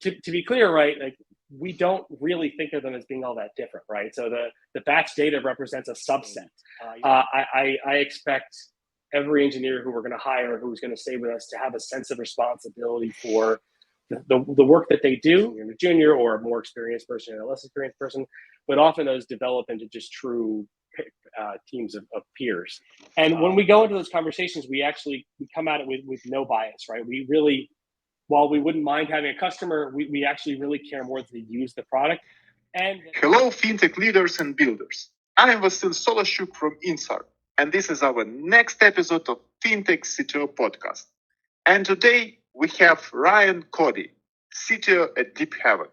to be clear, right, like we don't really think of them as being all that different, right? So the batch data represents a subset. I expect every engineer who we're going to hire, who's going to stay with us, to have a sense of responsibility for the work that they do. You're a junior or a more experienced person and a less experienced person, but often those develop into just true teams of peers. And when we go into those conversations, we come at it with no bias, right? We really, while we wouldn't mind having a customer, we actually really care more that they use the product. And hello, fintech leaders and builders. I am Vasyl Soloshchuk from INSART, and this is our next episode of Fintech CTO Podcast. And today we have Ryan Caudy, CTO at Deephaven.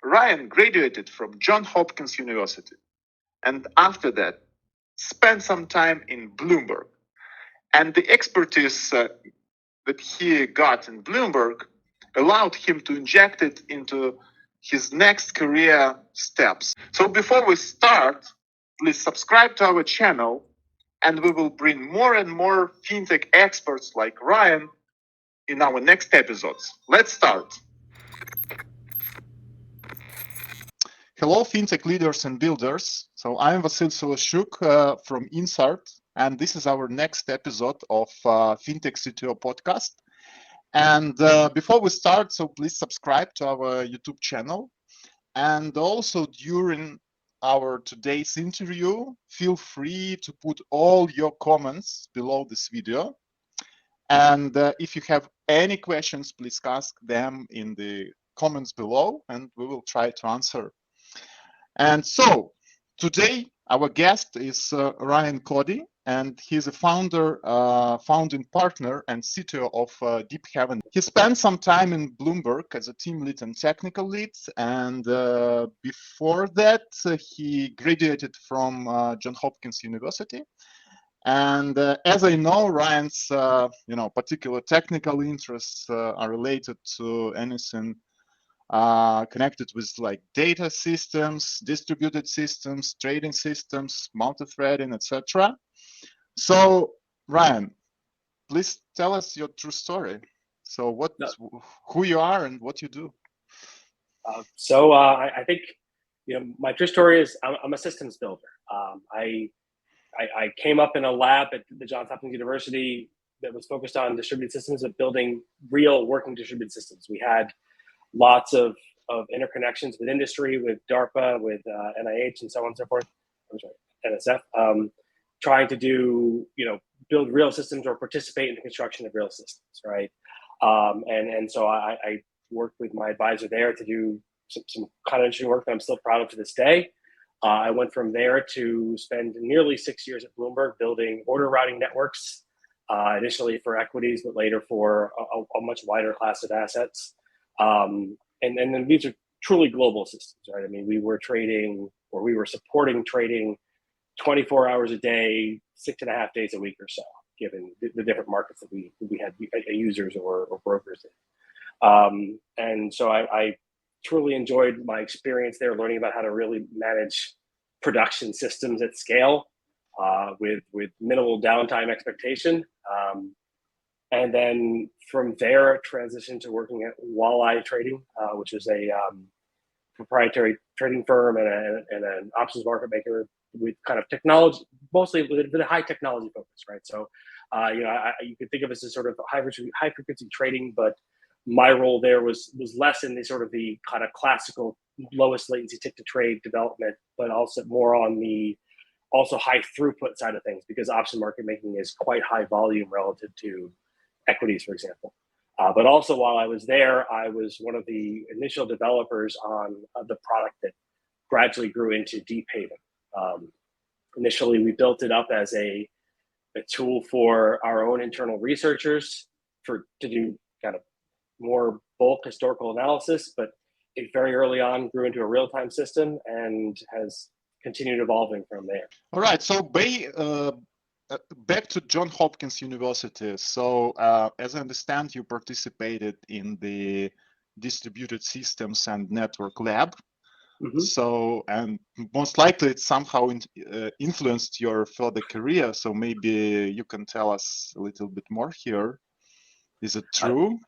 Ryan graduated from Johns Hopkins University, and after that, spent some time in Bloomberg. And the expertise that he got in Bloomberg allowed him to inject it into his next career steps. So before we start, please subscribe to our channel, and we will bring more and more fintech experts like Ryan in our next episodes. Let's start. Hello, fintech leaders and builders. So I'm Vasyl Soloshchuk from INSART, and this is our next episode of Fintech CTO Podcast. And before we start, so please subscribe to our YouTube channel. And also during our today's interview, feel free to put all your comments below this video. And if you have any questions, please ask them in the comments below, and we will try to answer. And so today our guest is Ryan Caudy, and he's a founding partner and CTO of Deephaven. He spent some time in Bloomberg as a team lead and technical lead, and before that he graduated from Johns Hopkins University. And as I know, Ryan's particular technical interests are related to anything connected with like data systems, distributed systems, trading systems, multi-threading, etc. So, Ryan, please tell us your true story. So, who you are and what you do. I think my true story is I'm a systems builder. I came up in a lab at the Johns Hopkins University that was focused on distributed systems, of building real working distributed systems. We had lots of interconnections with industry, with DARPA, with NIH, and so on and so forth. NSF, trying to build real systems or participate in the construction of real systems, right? So I worked with my advisor there to do some kind of interesting work that I'm still proud of to this day. I went from there to spend nearly 6 years at Bloomberg building order routing networks, initially for equities, but later for a much wider class of assets. And then these are truly global systems, right? I mean, we were supporting trading 24 hours a day, 6.5 days a week or so, given the different markets that we had users or brokers in. And so I truly enjoyed my experience there, learning about how to really manage production systems at scale with minimal downtime expectation. And then from there, transitioned to working at Walleye Trading, which is a proprietary trading firm and an options market maker with kind of technology, mostly with a high technology focus, right? So, you could think of us as sort of high frequency trading, but my role there was less in the kind of classical lowest latency tick to trade development, but also more on the high throughput side of things, because option market making is quite high volume relative to equities, for example. But also while I was there, I was one of the initial developers on the product that gradually grew into Deephaven. Initially, we built it up as a tool for our own internal researchers to do kind of more bulk historical analysis, but it very early on grew into a real-time system and has continued evolving from there. All right, so back to Johns Hopkins University. So as I understand, you participated in the distributed systems and network lab. Mm-hmm. So, and most likely it somehow influenced your further career. So maybe you can tell us a little bit more here. Is it true?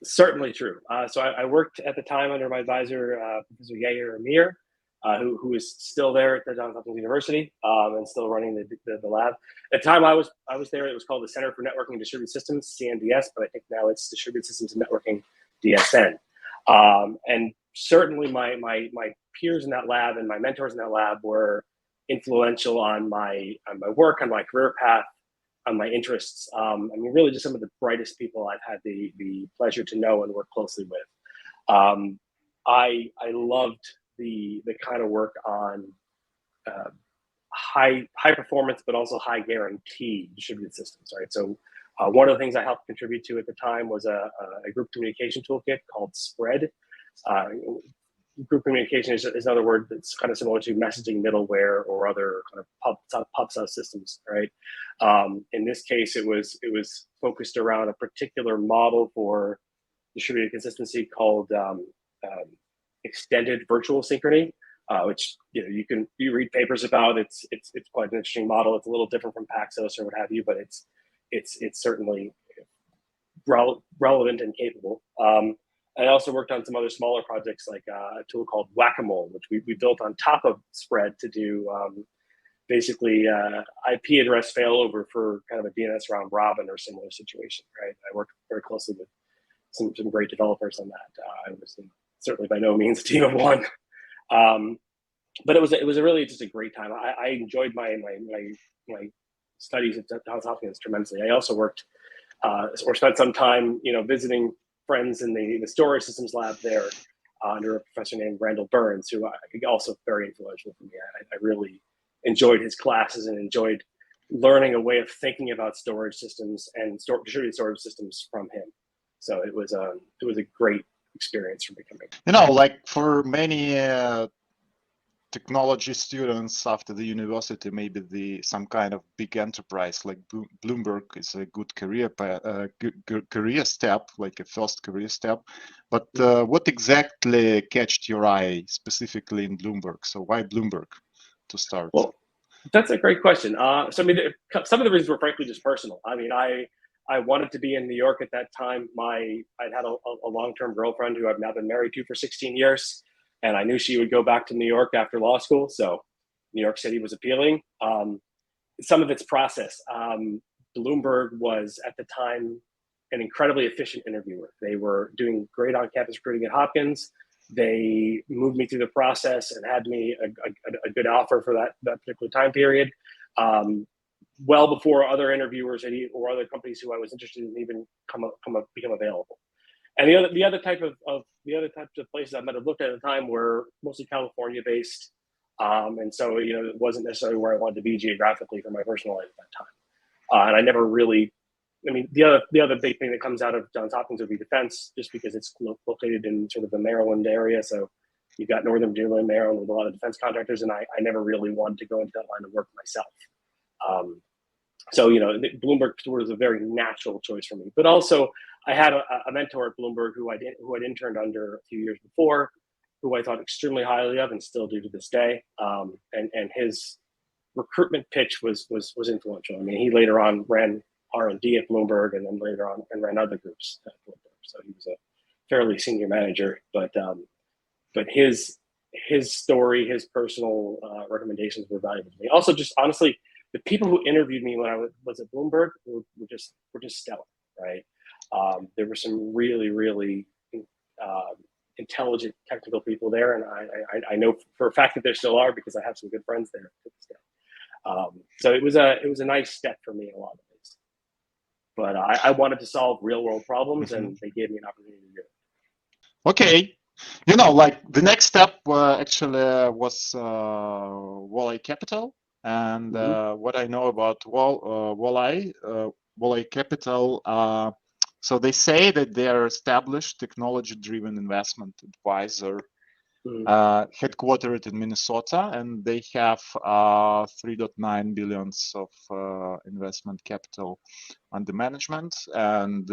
Certainly true. So I worked at the time under my advisor, Professor Yair Amir, who is still there at the Johns Hopkins University and still running the lab. At the time I was there, it was called the Center for Networking and Distributed Systems, CNDS, but I think now it's Distributed Systems and Networking, DSN. And certainly my peers in that lab and my mentors in that lab were influential on my work, on my career path, on my interests. I mean, really just some of the brightest people I've had the pleasure to know and work closely with. I loved the kind of work on high performance, but also high guarantee distributed systems, right? So one of the things I helped contribute to at the time was a group communication toolkit called Spread. Group communication is another word that's kind of similar to messaging middleware or other kind of pub sub systems, right? In this case, it was focused around a particular model for distributed consistency called extended virtual synchrony, which you read papers about. It's quite an interesting model. It's a little different from Paxos or what have you, but it's certainly relevant and capable. I also worked on some other smaller projects like a tool called Whack-A-Mole, which we built on top of Spread to do basically IP address failover for kind of a DNS round robin or similar situation, right? I worked very closely with some great developers on that. I was certainly by no means a team of one, but it was really just a great time. I enjoyed my studies at Johns Hopkins tremendously. I also worked or spent some time, visiting friends in the storage systems lab there under a professor named Randall Burns, who I think also very influential for me. I really enjoyed his classes and enjoyed learning a way of thinking about storage systems and distributed storage systems from him. So it was a great experience for becoming. Like for many technology students after the university, maybe some kind of big enterprise like Bloomberg is a good career step, like a first career step. But what exactly catched your eye specifically in Bloomberg? So why Bloomberg to start? Well, that's a great question. So I mean, some of the reasons were frankly just personal. I mean, I wanted to be in New York at that time. I'd had a long-term girlfriend who I've now been married to for 16 years. And I knew she would go back to New York after law school. So New York City was appealing. Some of its process. Bloomberg was at the time an incredibly efficient interviewer. They were doing great on-campus recruiting at Hopkins. They moved me through the process and had me a good offer for that particular time period. Well before other interviewers or other companies who I was interested in even become available. And the other types of places I might have looked at the time were mostly California based, and so it wasn't necessarily where I wanted to be geographically for my personal life at that time. And I never really, I mean, the other big thing that comes out of Johns Hopkins would be defense, just because it's located in sort of the Maryland area. So you've got Northern Virginia, Maryland with a lot of defense contractors, and I never really wanted to go into that line of work myself. So Bloomberg was a very natural choice for me, but also I had a mentor at Bloomberg who I'd interned under a few years before, who I thought extremely highly of and still do to this day. And his recruitment pitch was influential. I mean, he later on ran R&D at Bloomberg, and then later on and ran other groups at Bloomberg. So he was a fairly senior manager, but his story, his personal recommendations were valuable to me. Also, just honestly, the people who interviewed me when I was at Bloomberg were just stellar, right? There were some really, really intelligent technical people there, and I know for a fact that there still are because I have some good friends there to this day. So it was a nice step for me in a lot of ways. But I wanted to solve real world problems, and they gave me an opportunity to do it. Okay. Like the next step actually was Walleye Capital. And what I know about Walleye Capital, so they say that they are established technology-driven investment advisor, headquartered in Minnesota, and they have 3.9 billion of investment capital under management, and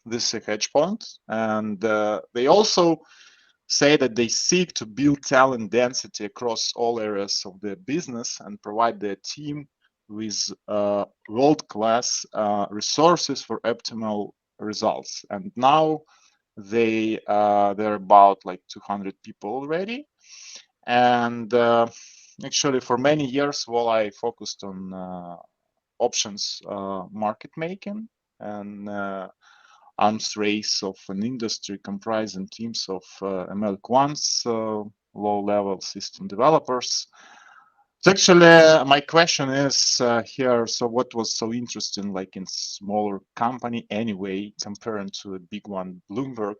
this is a hedge fund, and they also say that they seek to build talent density across all areas of their business and provide their team with world-class resources for optimal results. And now they're about like 200 people already. And actually, for many years, Walleye focused on options market making and arms race of an industry comprising teams of ML quants, low-level system developers. So actually, my question is here, so what was so interesting, like in smaller company anyway, comparing to a big one, Bloomberg,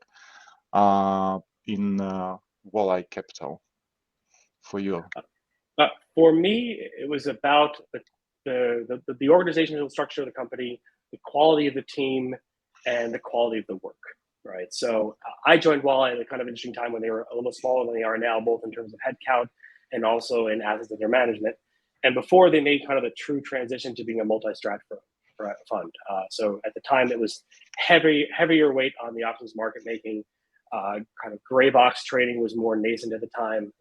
in Walleye Capital for you? For me, it was about the organizational structure of the company, the quality of the team, and the quality of the work, right? So I joined Walleye at a kind of interesting time when they were a little smaller than they are now, both in terms of headcount and also in assets under management. And before they made kind of the true transition to being a multi-strat fund. So at the time, it was heavier weight on the options market making. Kind of gray box trading was more nascent at the time.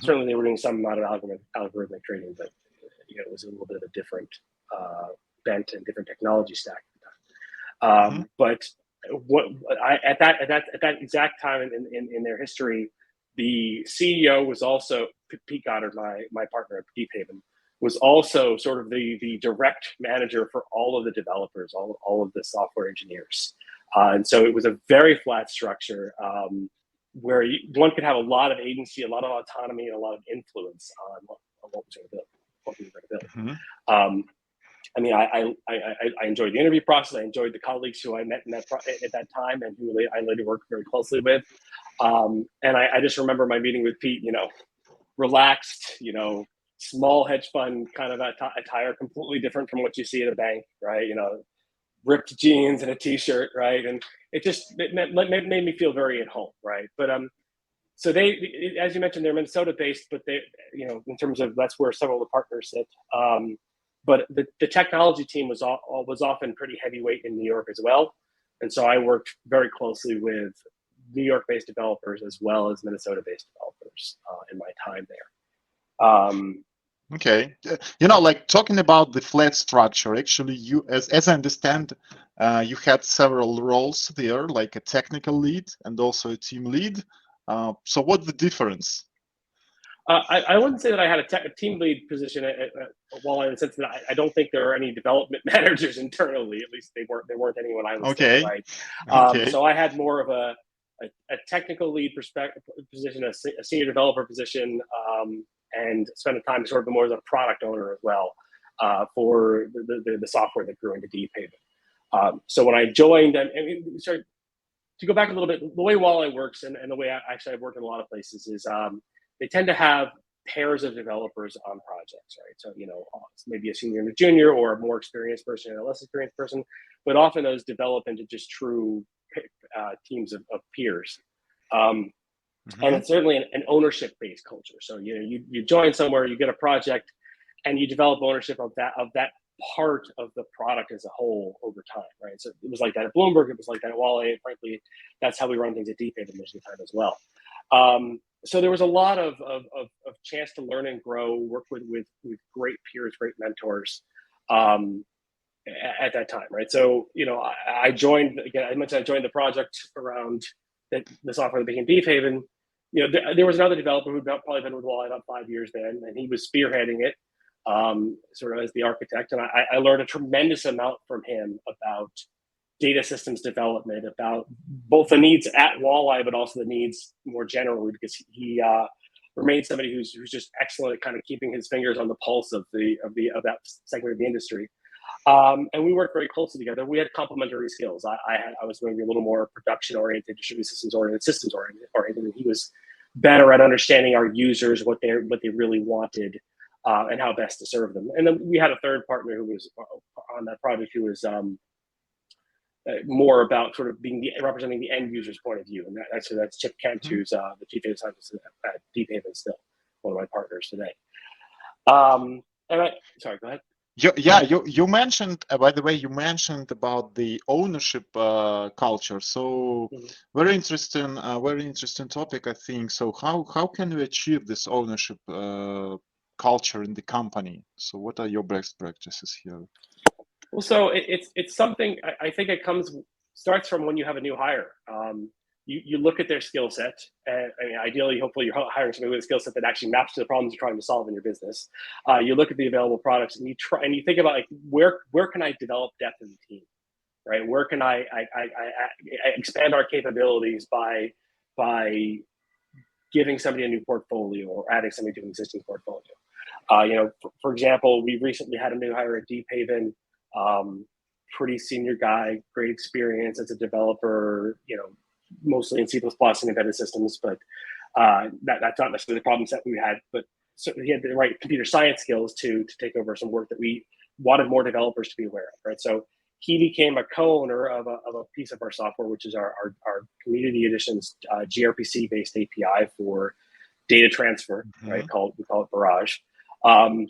Certainly, they were doing some amount of algorithmic trading, but it was a little bit of a different bent and different technology stack at the time. But at that exact time in their history, the CEO was also Pete Goddard, my partner at Deephaven, was also sort of the direct manager for all of the developers, all of the software engineers, and so it was a very flat structure. Where one could have a lot of agency, a lot of autonomy, and a lot of influence on what we were going to build. I mean, I enjoyed the interview process. I enjoyed the colleagues who I met at that time and who I later worked very closely with. And I just remember my meeting with Pete, relaxed, small hedge fund kind of attire, completely different from what you see at a bank, right? Ripped jeans and a t-shirt, right? And it made me feel very at home, right? But so they, as you mentioned, they're Minnesota-based, but they, in terms of that's where several of the partners sit. But the technology team was often pretty heavyweight in New York as well, and so I worked very closely with New York-based developers as well as Minnesota-based developers in my time there. Okay, like talking about the flat structure, actually, you, as I understand, you had several roles there, like a technical lead and also a team lead. So what's the difference? I wouldn't say that I had a team lead position at Walleye, in the sense that I don't think there are any development managers internally. At least they weren't any when I was there, right? So I had more of a technical lead position, a senior developer position, and spent the time sort of more as a product owner as well for the software that grew into Deephaven. So when I joined, to go back a little bit, the way Walleye works and the way I've worked in a lot of places is they tend to have pairs of developers on projects, right? So, maybe a senior and a junior, or a more experienced person and a less experienced person, but often those develop into just true teams of peers. And it's certainly an ownership-based culture. So, you join somewhere, you get a project, and you develop ownership of that part of the product as a whole over time, right? So it was like that at Bloomberg, it was like that at Walleye, and frankly, that's how we run things at Deephaven most of the time as well. So there was a lot of chance to learn and grow, work with great peers, great mentors at that time, right? So, I joined, again, I mentioned I joined the project around the software that became Deephaven. There was another developer who'd probably been with Walleye about 5 years then, and he was spearheading it sort of as the architect. And I learned a tremendous amount from him about data systems development, about both the needs at Walleye, but also the needs more generally, because he remains somebody who's just excellent at kind of keeping his fingers on the pulse of that segment of the industry. And we worked very closely together. We had complementary skills. I was maybe a little more production oriented, distributed systems oriented, and he was better at understanding our users, what they really wanted, and how best to serve them. And then we had a third partner who was on that project who was more about sort of representing the end user's point of view, and that's Chip Kent, who's the chief data scientist at Deephaven, still one of my partners today. Sorry, go ahead. You mentioned, by the way, about the ownership culture. So very interesting topic, I think. So how can we achieve this ownership culture in the company? So what are your best practices here? Well, so it's something I think it starts from when you have a new hire. You look at their skill set, and I mean, ideally, hopefully, you're hiring somebody with a skill set that actually maps to the problems you're trying to solve in your business. You look at the available products, and you think about like where can I develop depth in the team, right? Where can I expand our capabilities by giving somebody a new portfolio or adding somebody to an existing portfolio. For example, we recently had a new hire at Deephaven, pretty senior guy, great experience as a developer, mostly in C++ and embedded systems, but that's not necessarily the problem set we had, but certainly he had the right computer science skills to take over some work that we wanted more developers to be aware of, right? So he became a co-owner of a piece of our software, which is our community edition's gRPC-based API for data transfer, right? We call it Barrage. And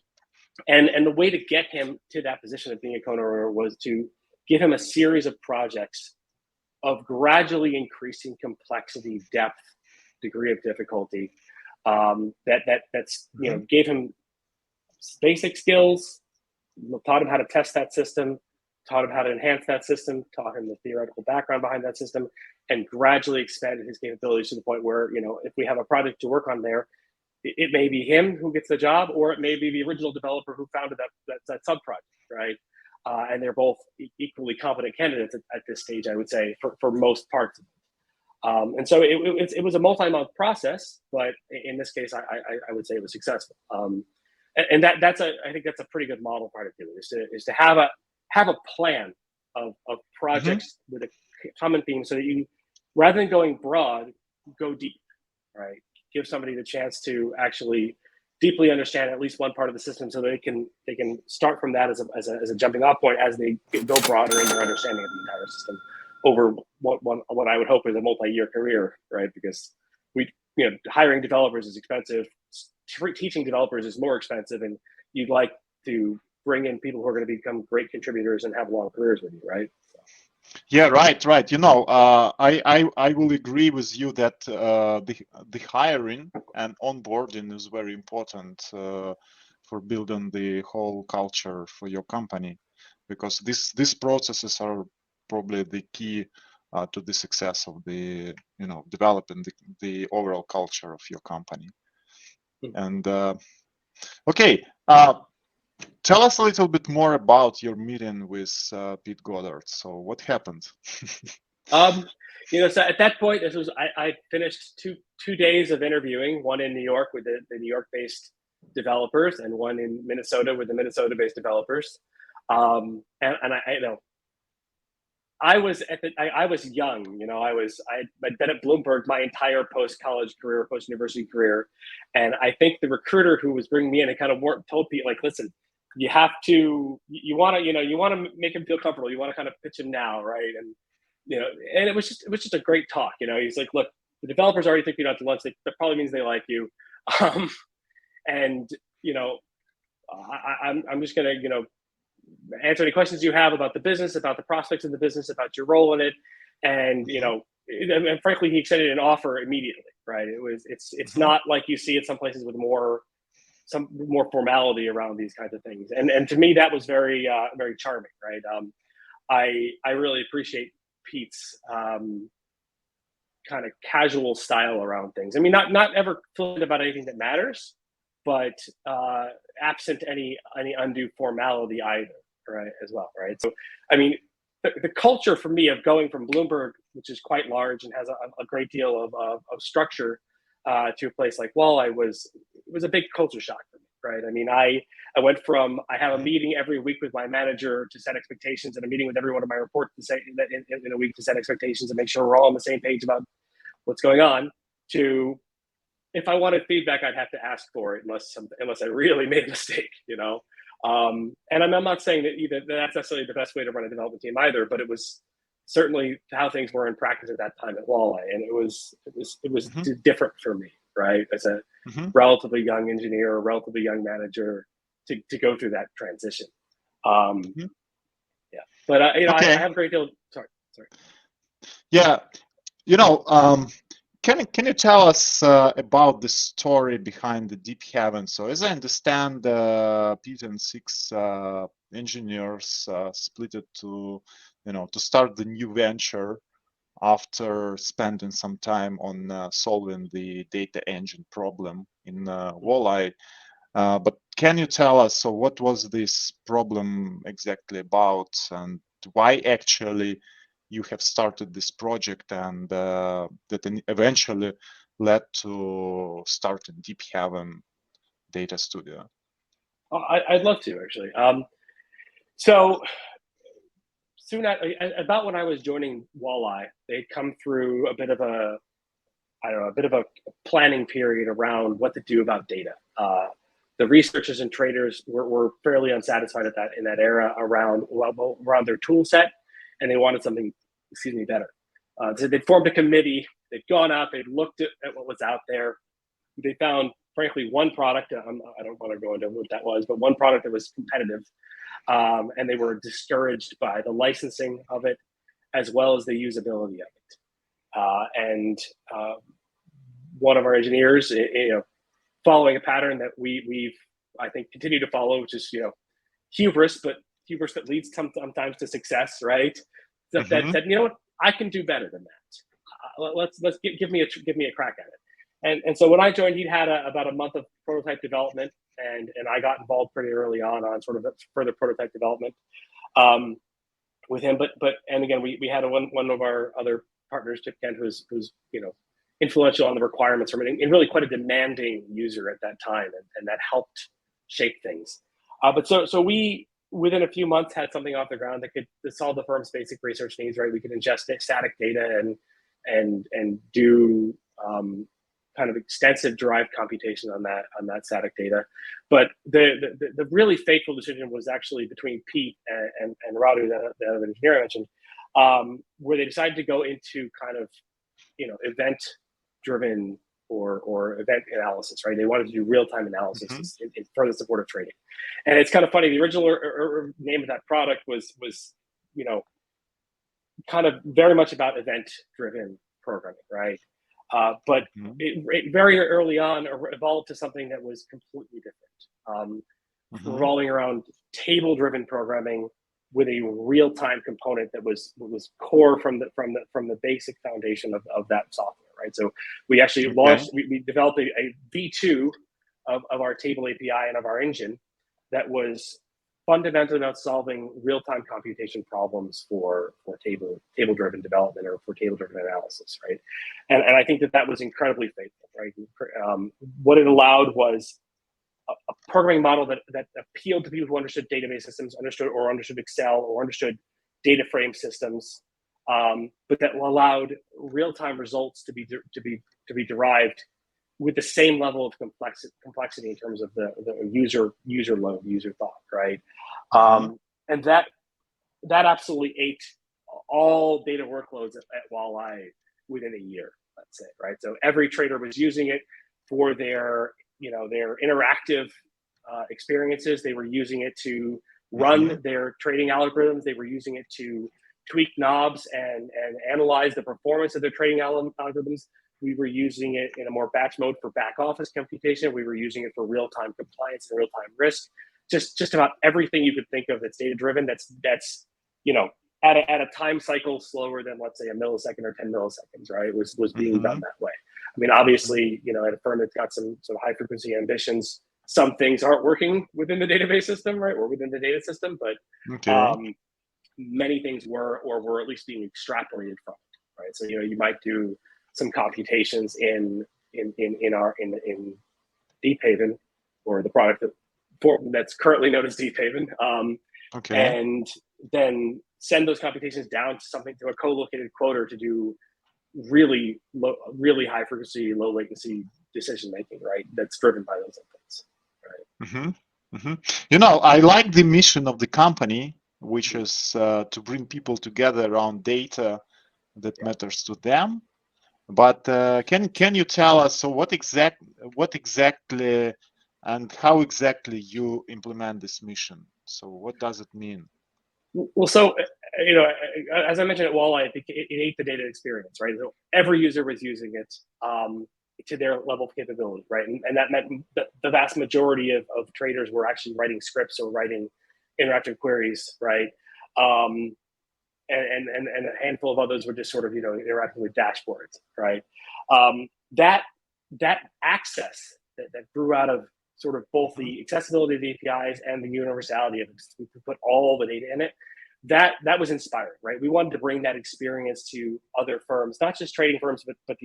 the way to get him to that position of being a co-owner was to give him a series of projects of gradually increasing complexity, depth, degree of difficulty. That's gave him basic skills, taught him how to test that system, taught him how to enhance that system, taught him the theoretical background behind that system, and gradually expanded his capabilities to the point where, if we have a project to work on there, it may be him who gets the job, or it may be the original developer who founded that sub-project, right? And they're both equally competent candidates at this stage, I would say, for most parts of it. And so it was a multi-month process, but in this case, I would say it was successful. And I think that's a pretty good model part of it, is to have a plan of projects with a common theme, so that you, rather than going broad, go deep, right? Give somebody the chance to actually deeply understand at least one part of the system, so they can start from that as a jumping off point as they go broader in their understanding of the entire system over what I would hope is a multi-year career, right? Because hiring developers is expensive, teaching developers is more expensive, and you'd like to bring in people who are going to become great contributors and have long careers with you, right? Yeah, right. I will agree with you that the hiring and onboarding is very important for building the whole culture for your company, because these processes are probably the key to the success of the developing the overall culture of your company. And okay. Tell us a little bit more about your meeting with Pete Goddard. So what happened? So at that point, I finished two days of interviewing, one in New York with the New York-based developers, and one in Minnesota with the Minnesota-based developers. And I was young, I'd been at Bloomberg my entire post-college career, post-university career. And I think the recruiter who was bringing me in, kind of told Pete, like, listen, you want to make him feel comfortable. You want to kind of pitch him now, right? And, and it was just a great talk. He's like, look, the developers already think you're out to lunch. That probably means they like you. And, I'm just going to, answer any questions you have about the business, about the prospects of the business, about your role in it. And, and frankly, he extended an offer immediately, right? It's not like you see it some places with some more formality around these kinds of things. And to me, that was very, very charming, right? I really appreciate Pete's kind of casual style around things. I mean, not ever feeling about anything that matters, but absent any undue formality either, right, as well, right? So, I mean, the culture for me of going from Bloomberg, which is quite large and has a great deal of structure, to a place like Walleye was a big culture shock for me, right? I mean, I went from, I have a meeting every week with my manager to set expectations, and a meeting with every one of my reports to say in a week to set expectations and make sure we're all on the same page about what's going on, to, if I wanted feedback, I'd have to ask for it unless I really made a mistake, And I'm not saying that that's necessarily the best way to run a development team either, but it was certainly how things were in practice at that time at Walleye, and it was different for me, right? As a relatively young engineer, a relatively young manager, to go through that transition. Yeah, but okay. I have a great deal. Sorry. Yeah, can you tell us about the story behind the Deephaven? So as I understand, Pete and six engineers split it to start the new venture after spending some time on solving the data engine problem in Walleye. But can you tell us, so what was this problem exactly about, and why actually you have started this project, and that eventually led to starting Deephaven Data Studio? I'd love to, actually. So soon about when I was joining Walleye, they'd come through a bit of a planning period around what to do about data. The researchers and traders were fairly unsatisfied in that era around their tool set, and they wanted something, better. So they'd formed a committee. They'd gone out. They'd looked at what was out there. They found, frankly, one product. I don't want to go into what that was, but one product that was competitive, and they were discouraged by the licensing of it, as well as the usability of it. And one of our engineers, following a pattern that we've, I think, continued to follow, which is, hubris, but hubris that leads sometimes to success, right? That said, you know what, I can do better than that. Let's give me a crack at it. And so when I joined, he'd had about a month of prototype development, and I got involved pretty early on sort of further prototype development with him. But again, we had one of our other partners, Chip Kent, who's influential on the requirements from it, and really quite a demanding user at that time, and that helped shape things. But so we, within a few months, had something off the ground that could solve the firm's basic research needs. Right, we could ingest static data and do kind of extensive derived computation on that static data. But the really fateful decision was actually between Pete and Radu, the other engineer I mentioned, where they decided to go into kind of event-driven or event analysis, right? They wanted to do real-time analysis in further support of trading. And it's kind of funny. The original name of that product was kind of very much about event-driven programming, right? But it very early on evolved to something that was completely different, revolving around table-driven programming with a real-time component that was core from the basic foundation of that software, right? So we actually launched, we developed a V2 of our table API and of our engine that was fundamentally about solving real-time computation problems for table-driven development or for table-driven analysis, right? And I think that was incredibly faithful, right? What it allowed was a programming model that appealed to people who understood database systems, understood Excel, or understood data frame systems, but that allowed real-time results to be derived with the same level of complexity in terms of the user load, user thought, right? And that absolutely ate all data workloads at Walleye within a year, let's say, right? So every trader was using it for their interactive experiences. They were using it to run their trading algorithms. They were using it to tweak knobs and analyze the performance of their trading algorithms. We were using it in a more batch mode for back office computation. We were using it for real-time compliance and real-time risk. Just about everything you could think of that's data-driven. That's at a time cycle slower than, let's say, a millisecond or 10 milliseconds, right? Was being done that way. I mean, obviously, at a firm that's got some high frequency ambitions, some things aren't working within the database system, right, or within the data system, but many things were, or were at least being extrapolated from it, right? So you might do some computations in Deephaven, or the product that's currently known as Deephaven, and then send those computations down to a co-located quoter to do really high frequency, low latency decision making, right? That's driven by those inputs, right? I like the mission of the company, which is to bring people together around data that matters to them. But can you tell us, so what exactly and how exactly you implement this mission? So what does it mean? Well, so as I mentioned at Walleye, I think it ate the data experience, right? So every user was using it to their level of capability, right? And that meant that the vast majority of traders were actually writing scripts or writing interactive queries, right? And a handful of others were just sort of, interacting with dashboards, right? That access that grew out of sort of both the accessibility of the APIs and the universality of it, we could put all the data in it. That was inspiring, right? We wanted to bring that experience to other firms, not just trading firms, but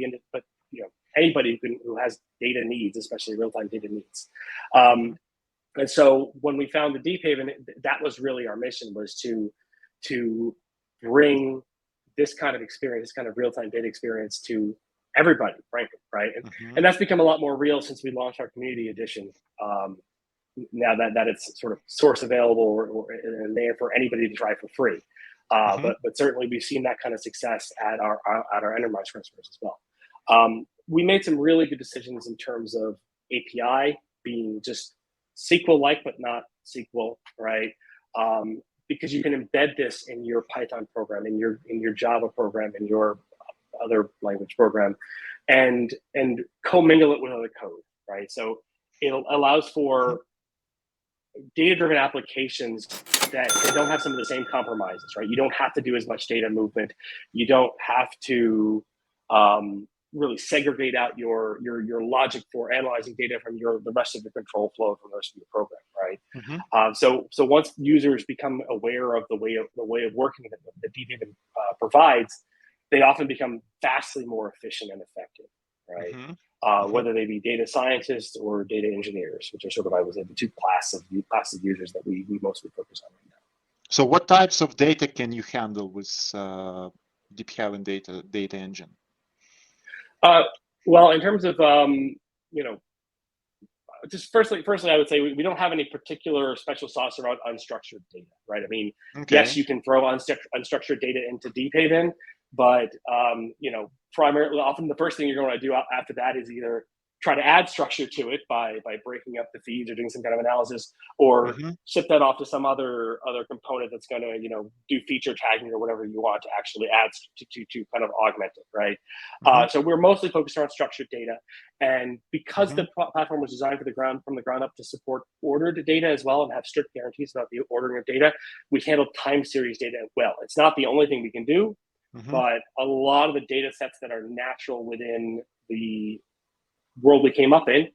anybody who has data needs, especially real-time data needs. And so when we found the Deephaven, that was really our mission, was to bring this kind of experience, this kind of real-time data experience to everybody, frankly, right? And that's become a lot more real since we launched our community edition. Now that it's sort of source available and there for anybody to try for free. But certainly we've seen that kind of success at our enterprise customers as well. We made some really good decisions in terms of API being just SQL-like, but not SQL, right? Because you can embed this in your Python program, in your Java program, in your other language program, and commingle it with other code, right? So it allows for data-driven applications that don't have some of the same compromises, right? You don't have to do as much data movement. You don't have to really segregate out your logic for analyzing data from the rest of the control flow from the rest of your program, right? So once users become aware of the way of working that Deephaven provides, they often become vastly more efficient and effective, right? Whether they be data scientists or data engineers, which are sort of, I would say, the two classes of users that we mostly focus on right now. So what types of data can you handle with Deephaven data engine? Well, in terms of, just firstly, I would say we don't have any particular special sauce around unstructured data, right? I mean, yes, you can throw unstructured data into Deephaven, but primarily, often the first thing you're going to do after that is either try to add structure to it by breaking up the feeds or doing some kind of analysis, or ship that off to some other component that's going to do feature tagging or whatever you want to actually add to kind of augment it, right? So we're mostly focused on structured data, and because the platform was designed from the ground up to support ordered data as well and have strict guarantees about the ordering of data, we handle time series data well. It's not the only thing we can do, but a lot of the data sets that are natural within the world we came up in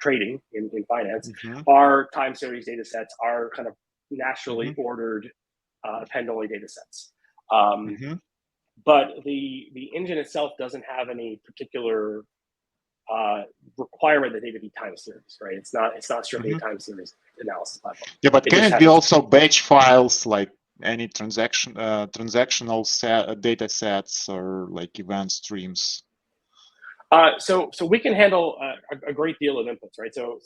trading, in finance, our time series data sets are kind of naturally ordered append-only data sets. But the engine itself doesn't have any particular requirement that data be time series, right? It's not strictly a time series analysis platform. Yeah, but can it be also batch files, like any transactional data sets or like event streams? So we can handle a great deal of inputs, right? So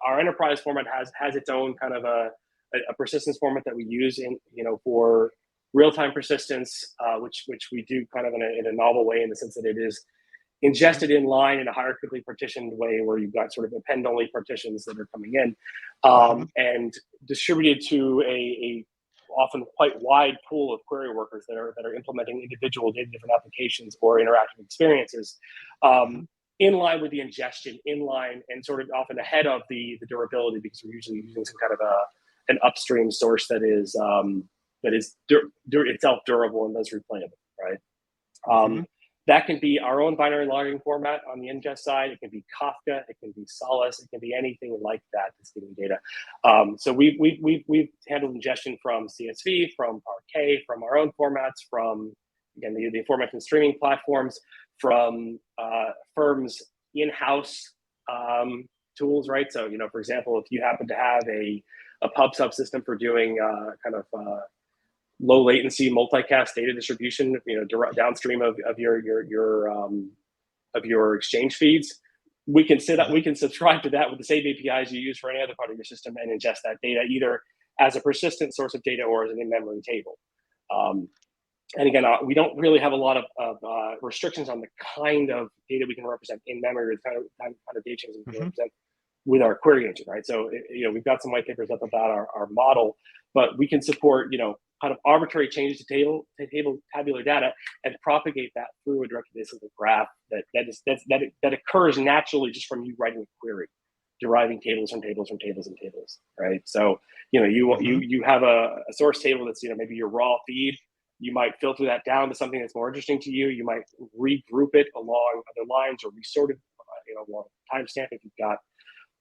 our enterprise format has its own kind of a persistence format that we use for real-time persistence, which we do kind of in a novel way, in the sense that it is ingested in line in a hierarchically partitioned way, where you've got sort of append-only partitions that are coming in and distributed to a often quite wide pool of query workers that are implementing individual different applications or interactive experiences, in line with the ingestion, in line and sort of often ahead of the durability, because we're usually using some kind of an upstream source that is itself durable and thus replayable, right? That can be our own binary logging format on the ingest side. It can be Kafka. It can be Solus. It can be anything like that that's giving data. So we've handled ingestion from CSV, from Parquet, from our own formats, from again the aforementioned streaming platforms, from firms' in-house tools, right? So for example, if you happen to have a pub subsystem for doing kind of low latency multicast data distribution, downstream of your exchange feeds, we can subscribe to that with the same APIs you use for any other part of your system and ingest that data either as a persistent source of data or as an in-memory table. And again, we don't really have a lot of restrictions on the kind of data we can represent in memory, or the kind of data chains we can represent with our query engine, right? So, we've got some white papers up about our model, but we can support, kind of arbitrary changes to tabular data and propagate that through a directed acyclic graph that occurs naturally just from you writing a query, deriving tables from tables from tables and tables, right? So, you have a source table that's, maybe your raw feed. You might filter that down to something that's more interesting to you. You might regroup it along other lines or resort it, along timestamp if you've got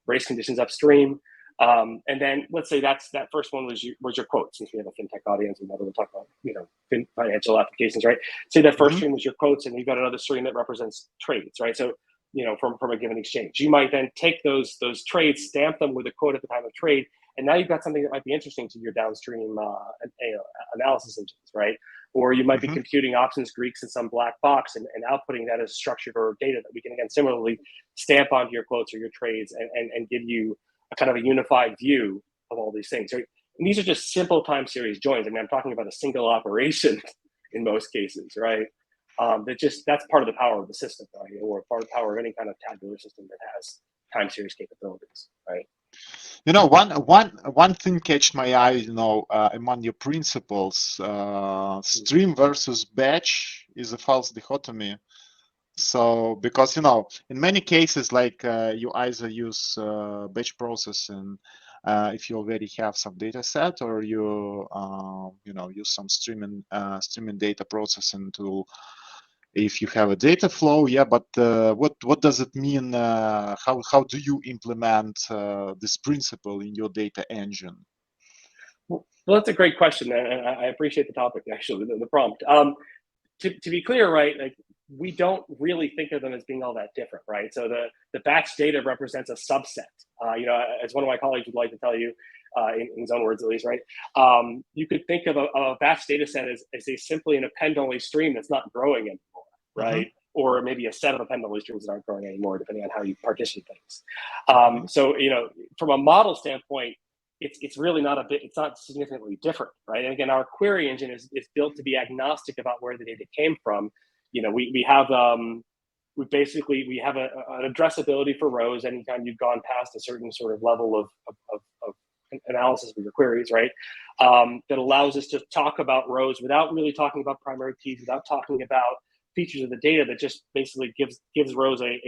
race conditions upstream. And then let's say that first one was your quote, since we have a fintech audience and we'll talk about, financial applications, right? Say that first stream was your quotes and you've got another stream that represents trades, right? So, from a given exchange, you might then take those trades, stamp them with a quote at the time of trade, and now you've got something that might be interesting to your downstream analysis engines, right? Or you might be computing options Greeks in some black box and outputting that as structured or data that we can again similarly stamp onto your quotes or your trades and give you a kind of a unified view of all these things. Right? And these are just simple time series joins. I mean, I'm talking about a single operation in most cases, right? That's part of the power of the system, right? Or part of the power of any kind of tabular system that has time series capabilities, right? One thing catch my eye, among your principles, stream versus batch is a false dichotomy. So, because, in many cases, like you either use batch processing if you already have some data set, or you, use some streaming data processing tool if you have a data flow. Yeah, but what does it mean? How do you implement this principle in your data engine? Well, that's a great question, and I appreciate the topic, actually, the prompt. To be clear, right, like we don't really think of them as being all that different, right? So the batch data represents a subset. As one of my colleagues would like to tell you, in his own words at least, right? You could think of a batch data set as simply an append-only stream that's not growing anymore, right? Or maybe a set of append-only streams that aren't growing anymore, depending on how you partition things. So, from a model standpoint, it's really it's not significantly different, right? And again, our query engine is built to be agnostic about where the data came from. We have an addressability for rows anytime you've gone past a certain sort of level of analysis of your queries, right? That allows us to talk about rows without really talking about primary keys, without talking about features of the data, that just basically gives rows an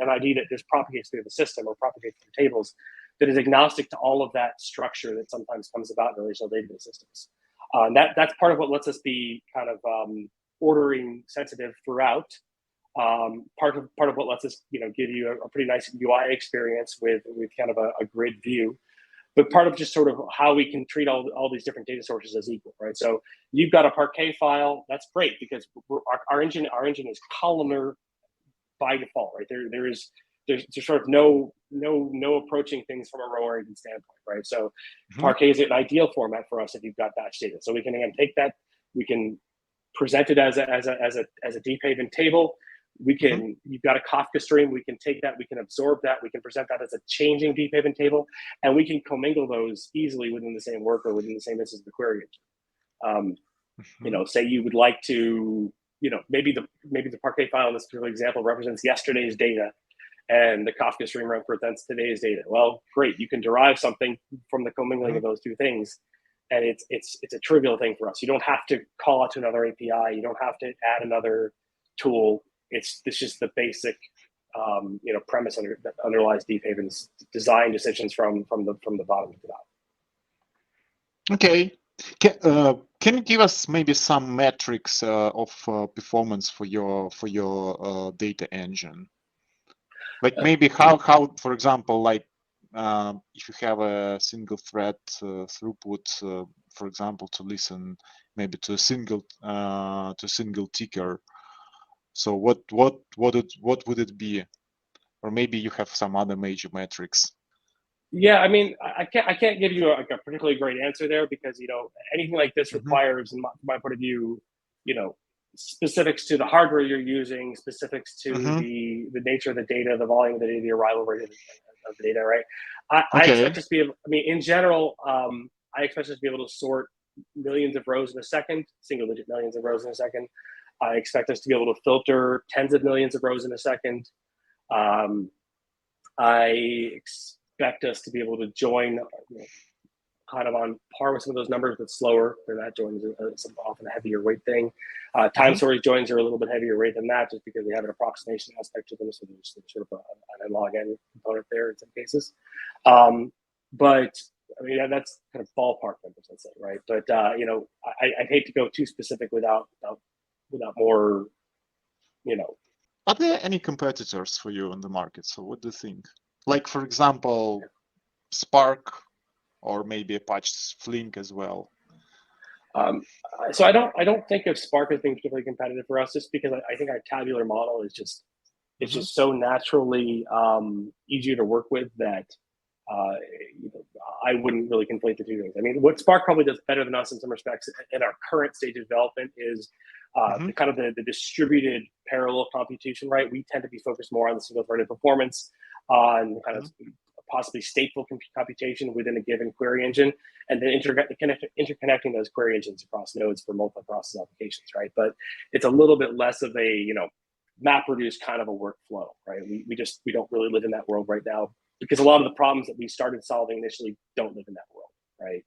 ID that just propagates through the system or propagates through tables, that is agnostic to all of that structure that sometimes comes about in relational database systems. That's part of what lets us be kind of ordering sensitive throughout. Part of what lets us give you a pretty nice UI experience with kind of a grid view, but part of just sort of how we can treat all these different data sources as equal, right? So you've got a Parquet file, that's great, because our engine is columnar by default, right? There's sort of no approaching things from a row origin standpoint, right? So Parquet is an ideal format for us if you've got batch data. So we can again take that, we can present it as a Deephaven table. We can you've got a Kafka stream. We can take that, we can absorb that, we can present that as a changing Deephaven table, and we can commingle those easily within the same work or within the same instance of the query engine. Say you would like to, maybe the Parquet file in this particular example represents yesterday's data, and the Kafka stream represents today's data. Well, great. You can derive something from the commingling of those two things, and it's a trivial thing for us. You don't have to call out to another API. You don't have to add another tool. It's just the basic, premise that underlies Deephaven's design decisions from the bottom to the top. Okay. Can you give us maybe some metrics of performance for your data engine? Like maybe how for example, like if you have a single thread throughput, for example, to listen maybe to a single ticker. So what would it be? Or maybe you have some other major metrics. Yeah, I mean, I can't give you a particularly great answer there, because anything like this requires, in my point of view, specifics to the hardware you're using, specifics to the nature of the data, the volume of the data, the arrival rate of the data, right? I expect us to be able, in general, I expect us to be able to sort millions of rows in a second, single-digit millions of rows in a second. I expect us to be able to filter tens of millions of rows in a second. I expect us to be able to join kind of on par with some of those numbers, but slower. For that joins is often a heavier weight thing. Time storage joins are a little bit heavier weight than that, just because they have an approximation aspect to them. So there's sort of an log n component there in some cases. But I mean, that's kind of ballpark numbers, let's say, right? But I'd hate to go too specific without more, Are there any competitors for you in the market? So what do you think? Like, for example, Spark, or maybe Apache Flink as well. So I don't think of Spark as being particularly competitive for us, just because I think our tabular model is just it's just so naturally easier to work with that I wouldn't really conflate the two things. I mean, what Spark probably does better than us in some respects in our current stage of development is the distributed parallel computation, right? We tend to be focused more on the single-threaded performance, on kind of possibly stateful computation within a given query engine, and then interconnecting those query engines across nodes for multi-process applications, right? But it's a little bit less of a MapReduce kind of a workflow, right? We don't really live in that world right now, because a lot of the problems that we started solving initially don't live in that world, right?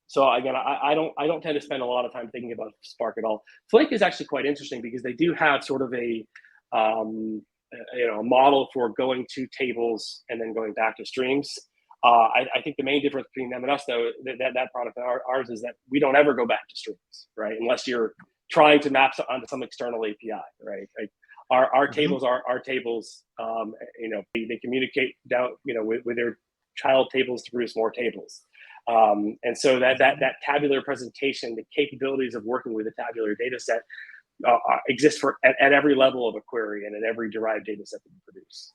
So again, I don't tend to spend a lot of time thinking about Spark at all. Flink is actually quite interesting because they do have sort of a model for going to tables and then going back to streams. I think the main difference between them and us, though, that product and ours is that we don't ever go back to streams, right? Unless you're trying to map onto some external API, right? Like our tables are our tables. They communicate down, with their child tables to produce more tables. And so that tabular presentation, the capabilities of working with a tabular data set exist at every level of a query and at every derived data set that we produce.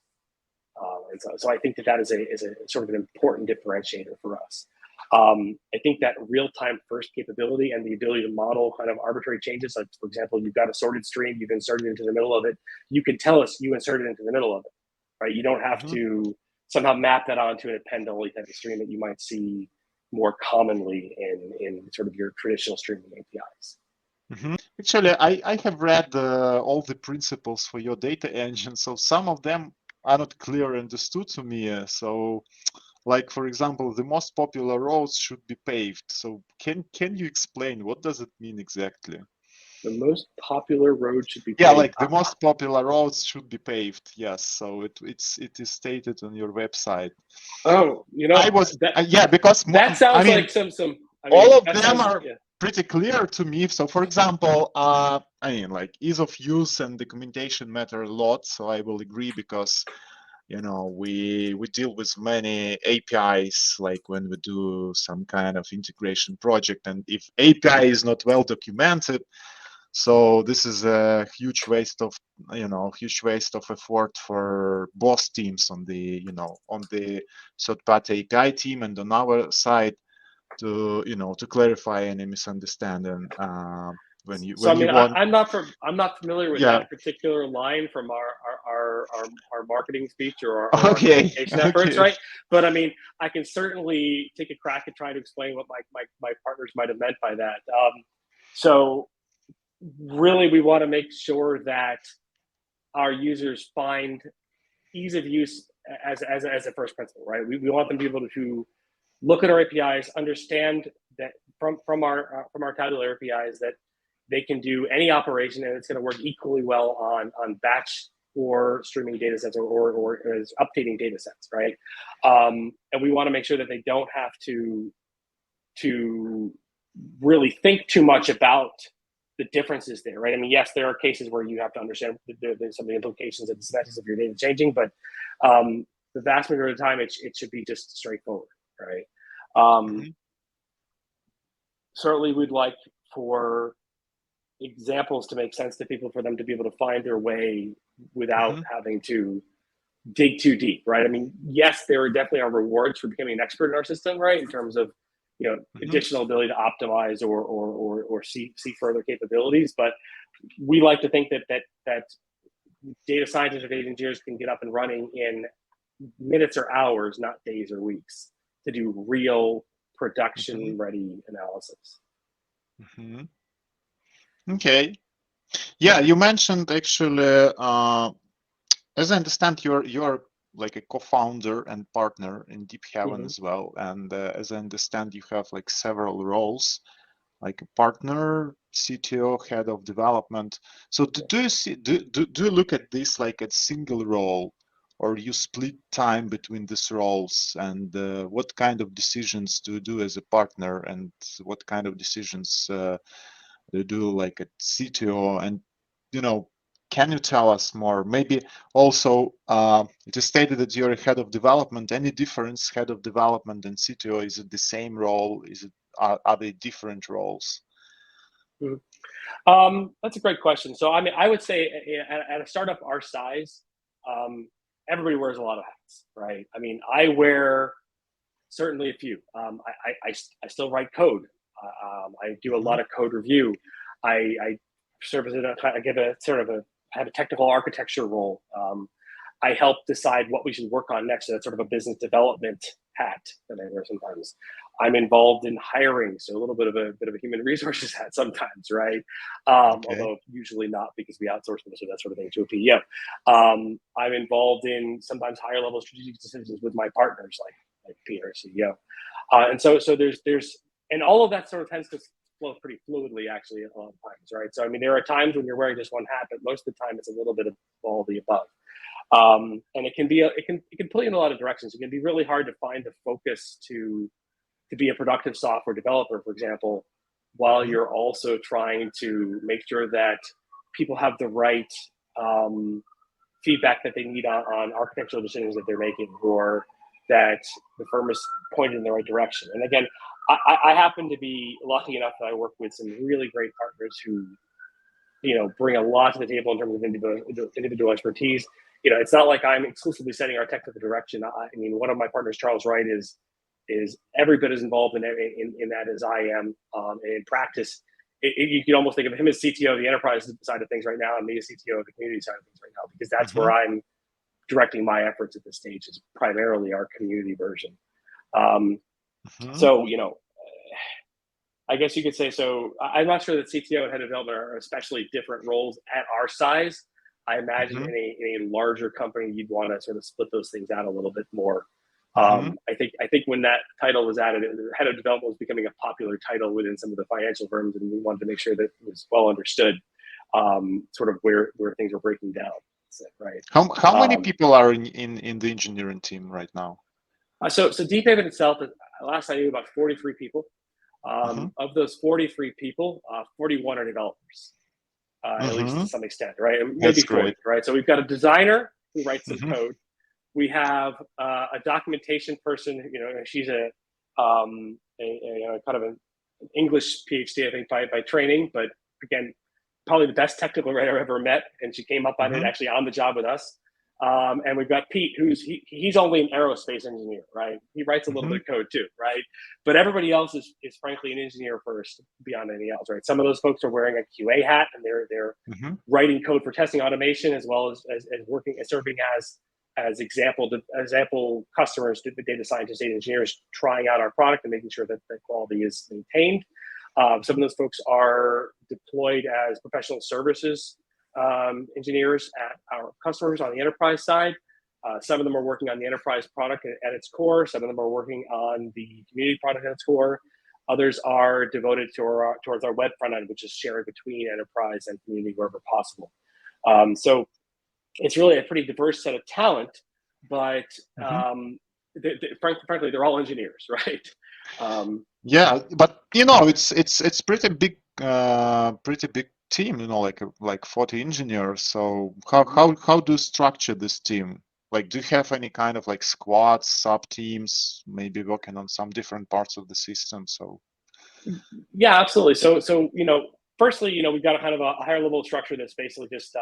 And so I think that is a sort of an important differentiator for us. I think that real-time first capability and the ability to model kind of arbitrary changes, like for example, you've got a sorted stream, you've inserted into the middle of it, you can tell us you inserted into the middle of it, right? You don't have to somehow map that onto an append-only type of stream that you might see more commonly in sort of your traditional streaming APIs. Actually, I have read all the principles for your data engine, so some of them are not clear understood to me. So, like for example, the most popular roads should be paved. So, can you explain what does it mean exactly? The most popular road should be paved. Yeah, like the most popular roads should be paved. Yes, so it is stated on your website. Oh, because that sounds like some. All of them are pretty clear to me. So, for example, like ease of use and documentation matter a lot. So I will agree because we deal with many APIs, like when we do some kind of integration project, and if API is not well documented, so this is a huge waste of effort for both teams on the third-party API team and on our side to clarify any misunderstanding I'm not familiar with that particular line from our marketing speech or our communication efforts, right? But I mean, I can certainly take a crack at trying to explain what my partners might have meant by that. So really, we want to make sure that our users find ease of use as a first principle, right? We want them to be able to look at our APIs, understand that from our tabular APIs that they can do any operation and it's going to work equally well on batch or streaming data sets or as updating data sets, right? And we want to make sure that they don't have to really think too much about the differences there, right? I mean, yes, there are cases where you have to understand there's some of the implications of the semantics of your data changing, but the vast majority of the time, it should be just straightforward, right? Certainly, we'd like for examples to make sense to people, for them to be able to find their way without having to dig too deep, right? I mean, yes, there definitely are rewards for becoming an expert in our system, right? In terms of additional ability to optimize or see further capabilities, but we like to think that data scientists or data engineers can get up and running in minutes or hours, not days or weeks, to do real production-ready analysis. Okay. Yeah, you mentioned actually as I understand, you're like a co-founder and partner in Deephaven Mm-hmm. as well, and as I understand, you have like several roles, like a partner, CTO, head of development. So do you see do you look at this like a single role, or you split time between these roles? And what kind of decisions do you do as a partner, and what kind of decisions do you do like a CTO? And can you tell us more? Maybe also it is stated that you're a head of development. Any difference, head of development and CTO? Is it the same role? Is it are they different roles? That's a great question. So, I mean, I would say at a startup our size, everybody wears a lot of hats, right? I mean, I wear certainly a few. I still write code. I do a lot of code review. I serve as I have a technical architecture role. I help decide what we should work on next. So that's sort of a business development hat that I wear sometimes. I'm involved in hiring, so a little bit of a human resources hat sometimes, right? Okay. Although usually not, because we outsource most of that sort of thing to a PEO. I'm involved in sometimes higher level strategic decisions with my partners, like Peter, CEO, and so there's and all of that sort of tends to flow pretty fluidly, actually, a lot of times, right? So I mean, there are times when you're wearing just one hat, but most of the time it's a little bit of all the above. And it can pull you in a lot of directions. It can be really hard to find the focus to be a productive software developer, for example, while you're also trying to make sure that people have the right feedback that they need on architectural decisions that they're making, or that the firm is pointed in the right direction. And again, I happen to be lucky enough that I work with some really great partners who, bring a lot to the table in terms of individual expertise. It's not like I'm exclusively setting our technical direction. I mean, one of my partners, Charles Wright, is every bit as involved in that as I am. And in practice, you can almost think of him as CTO of the enterprise side of things right now, and me as CTO of the community side of things right now, because that's where I'm directing my efforts at this stage, is primarily our community version. So, I guess you could say so. I'm not sure that CTO and head of development are especially different roles at our size. I imagine in a larger company, you'd want to sort of split those things out a little bit more. I think when that title was added, head of development was becoming a popular title within some of the financial firms, and we wanted to make sure that it was well understood, sort of where things were breaking down. Right. How many people are in the engineering team right now? So Deephaven itself, last I knew, about 43 people. Of those 43 people, 41 are developers, at least to some extent, right? Maybe 40, right? So we've got a designer who writes some code. We have a documentation person. She's a kind of an English PhD, I think, by training, but again, probably the best technical writer I've ever met, and she came up on it actually on the job with us. And we've got Pete, he's only an aerospace engineer, right? He writes a little bit of code too, right? But everybody else is frankly an engineer first, beyond anything else, right? Some of those folks are wearing a QA hat, and they're writing code for testing automation, as well as working as serving as example customers, the data scientists, data engineers, trying out our product and making sure that the quality is maintained. Some of those folks are deployed as professional services engineers at our customers on the enterprise side. Some of them are working on the enterprise product at its core. Some of them are working on the community product at its core. Others are devoted towards our web front end, which is shared between enterprise and community wherever possible. So it's really a pretty diverse set of talent, but frankly, they're all engineers, right? Yeah, but it's pretty big team, like 40 engineers. So how do you structure this team? Like, do you have any kind of like squads, sub teams, maybe working on some different parts of the system? So yeah, absolutely. So firstly, we've got a kind of a higher level of structure that's basically just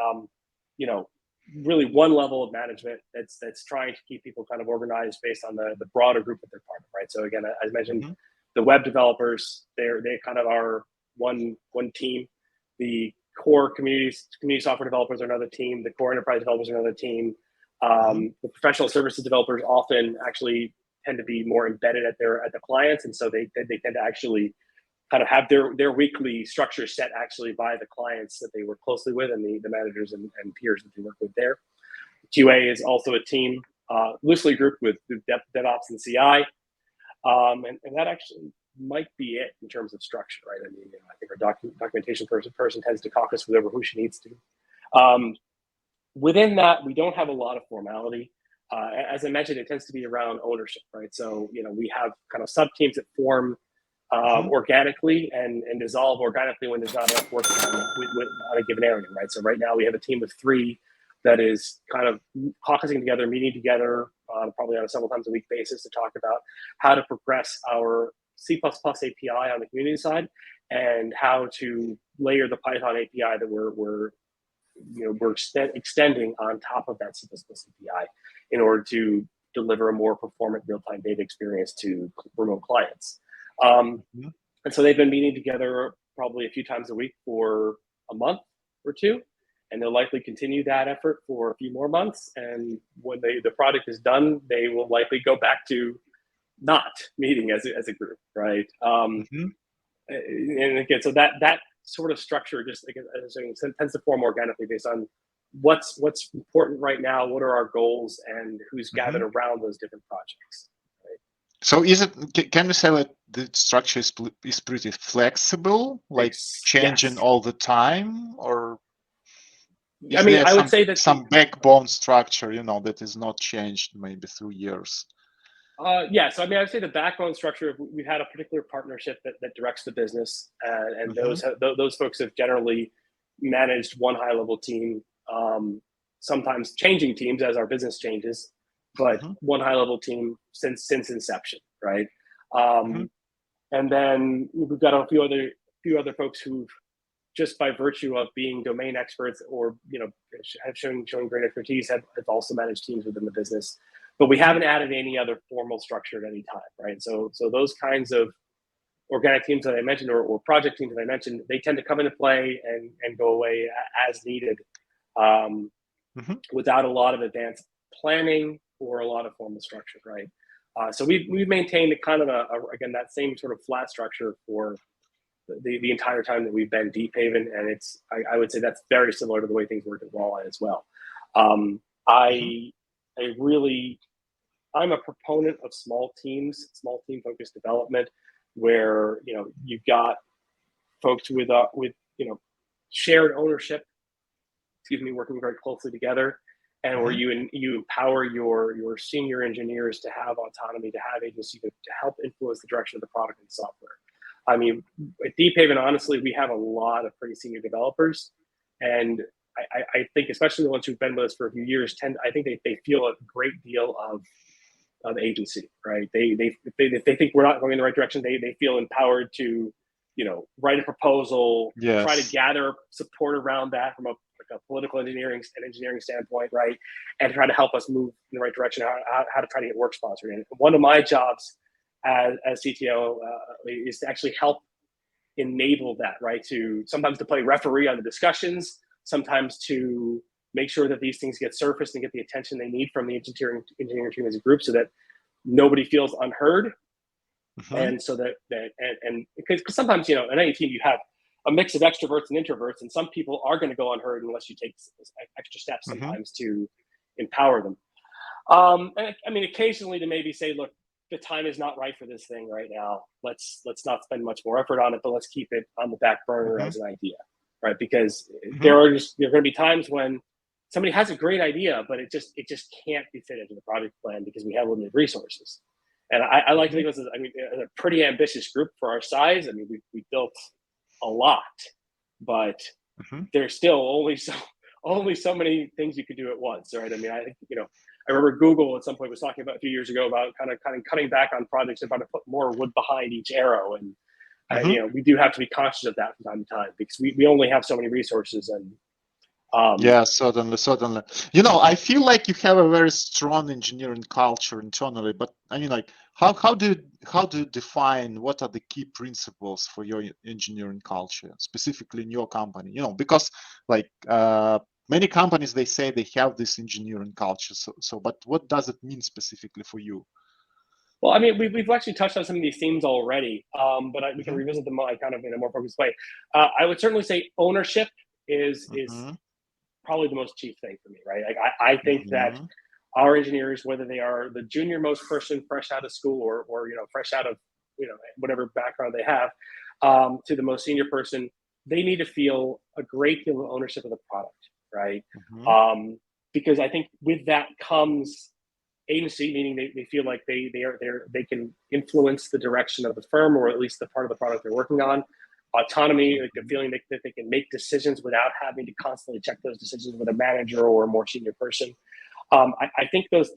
really one level of management that's trying to keep people kind of organized based on the broader group that they're part of, right? So again, as mentioned, the web developers, they kind of are one team. The core community software developers are another team. The core enterprise developers are another team. The professional services developers often actually tend to be more embedded at the clients, and so they tend to actually kind of have their weekly structure set actually by the clients that they work closely with, and the managers and peers that they work with there. QA is also a team loosely grouped with DevOps and CI. And that actually might be it in terms of structure, right? I mean, I think our documentation person tends to caucus with who she needs to. Within that, we don't have a lot of formality. As I mentioned, it tends to be around ownership, right? So, we have kind of sub-teams that form organically and dissolve organically when there's not enough work on a given area, right? So right now we have a team of 3 that is kind of caucusing together, meeting together, probably on a several times a week basis to talk about how to progress our C++ API on the community side and how to layer the Python API that we're extending on top of that C++ API in order to deliver a more performant real-time data experience to remote clients. And so they've been meeting together probably a few times a week for a month or 2, and they'll likely continue that effort for a few more months. And when the product is done, they will likely go back to not meeting as a group, right? And again, so that sort of structure just, again, tends to form organically based on what's important right now, what are our goals, and who's gathered around those different projects. So can we say that the structure is pretty flexible, like changing all the time, or I would say that some backbone structure, that is not changed maybe through years? Yeah, so I would say the backbone structure, we've had a particular partnership that directs the business, and those folks have generally managed one high-level team, sometimes changing teams as our business changes, but one high-level team since inception, right? And then we've got a few other folks who, just by virtue of being domain experts or have shown great expertise, have also managed teams within the business. But we haven't added any other formal structure at any time, right? So those kinds of organic teams that I mentioned or project teams that I mentioned, they tend to come into play and go away as needed, without a lot of advanced planning or a lot of formal structure, right? So we've maintained a kind of again, that same sort of flat structure for the entire time that we've been Deephaven, and I would say that's very similar to the way things work at Walleye as well. I'm a proponent of small team focused development, where you've got folks with shared ownership, working very closely together, and where you empower your senior engineers to have autonomy, to have agency, to help influence the direction of the product and software. I mean, at Deephaven, honestly, we have a lot of pretty senior developers, and I think especially the ones who've been with us for a few years I think they feel a great deal of agency, right? They think we're not going in the right direction. They feel empowered to, write a proposal, try to gather support around that from a political engineering standpoint, right? And try to help us move in the right direction, how to try to get work sponsored. And one of my jobs as CTO is to actually help enable that, right? Sometimes to play referee on the discussions, sometimes to make sure that these things get surfaced and get the attention they need from the engineering team as a group, so that nobody feels unheard. And so that because sometimes, in any team you have a mix of extroverts and introverts, and some people are going to go unheard unless you take extra steps sometimes to empower them. And I mean, occasionally to maybe say, look, the time is not right for this thing right now. Let's not spend much more effort on it, but let's keep it on the back burner as an idea, right? Because there are going to be times when somebody has a great idea, but it just can't be fit into the project plan because we have limited resources. And I like to think of this as, a pretty ambitious group for our size. I mean, we built a lot, but there's still only so many things you could do at once, right? I mean, I think, I remember Google at some point was talking about a few years ago about kind of cutting back on projects and trying to put more wood behind each arrow. And, we do have to be conscious of that from time to time because we only have so many resources. And certainly. I feel like you have a very strong engineering culture internally, but I mean, like, how do you define what are the key principles for your engineering culture, specifically in your company? Because like many companies, they say they have this engineering culture. So, but what does it mean specifically for you? Well, I mean, we've actually touched on some of these themes already, but we can revisit them kind of in a more focused way. I would certainly say ownership is probably the most chief thing for me, right? Like I think that our engineers, whether they are the junior most person fresh out of school or fresh out of whatever background they have, to the most senior person, they need to feel a great deal of ownership of the product, right? Because I think with that comes agency, meaning they feel like they can influence the direction of the firm, or at least the part of the product they're working on. Autonomy, like the feeling that they can make decisions without having to constantly check those decisions with a manager or a more senior person. I think those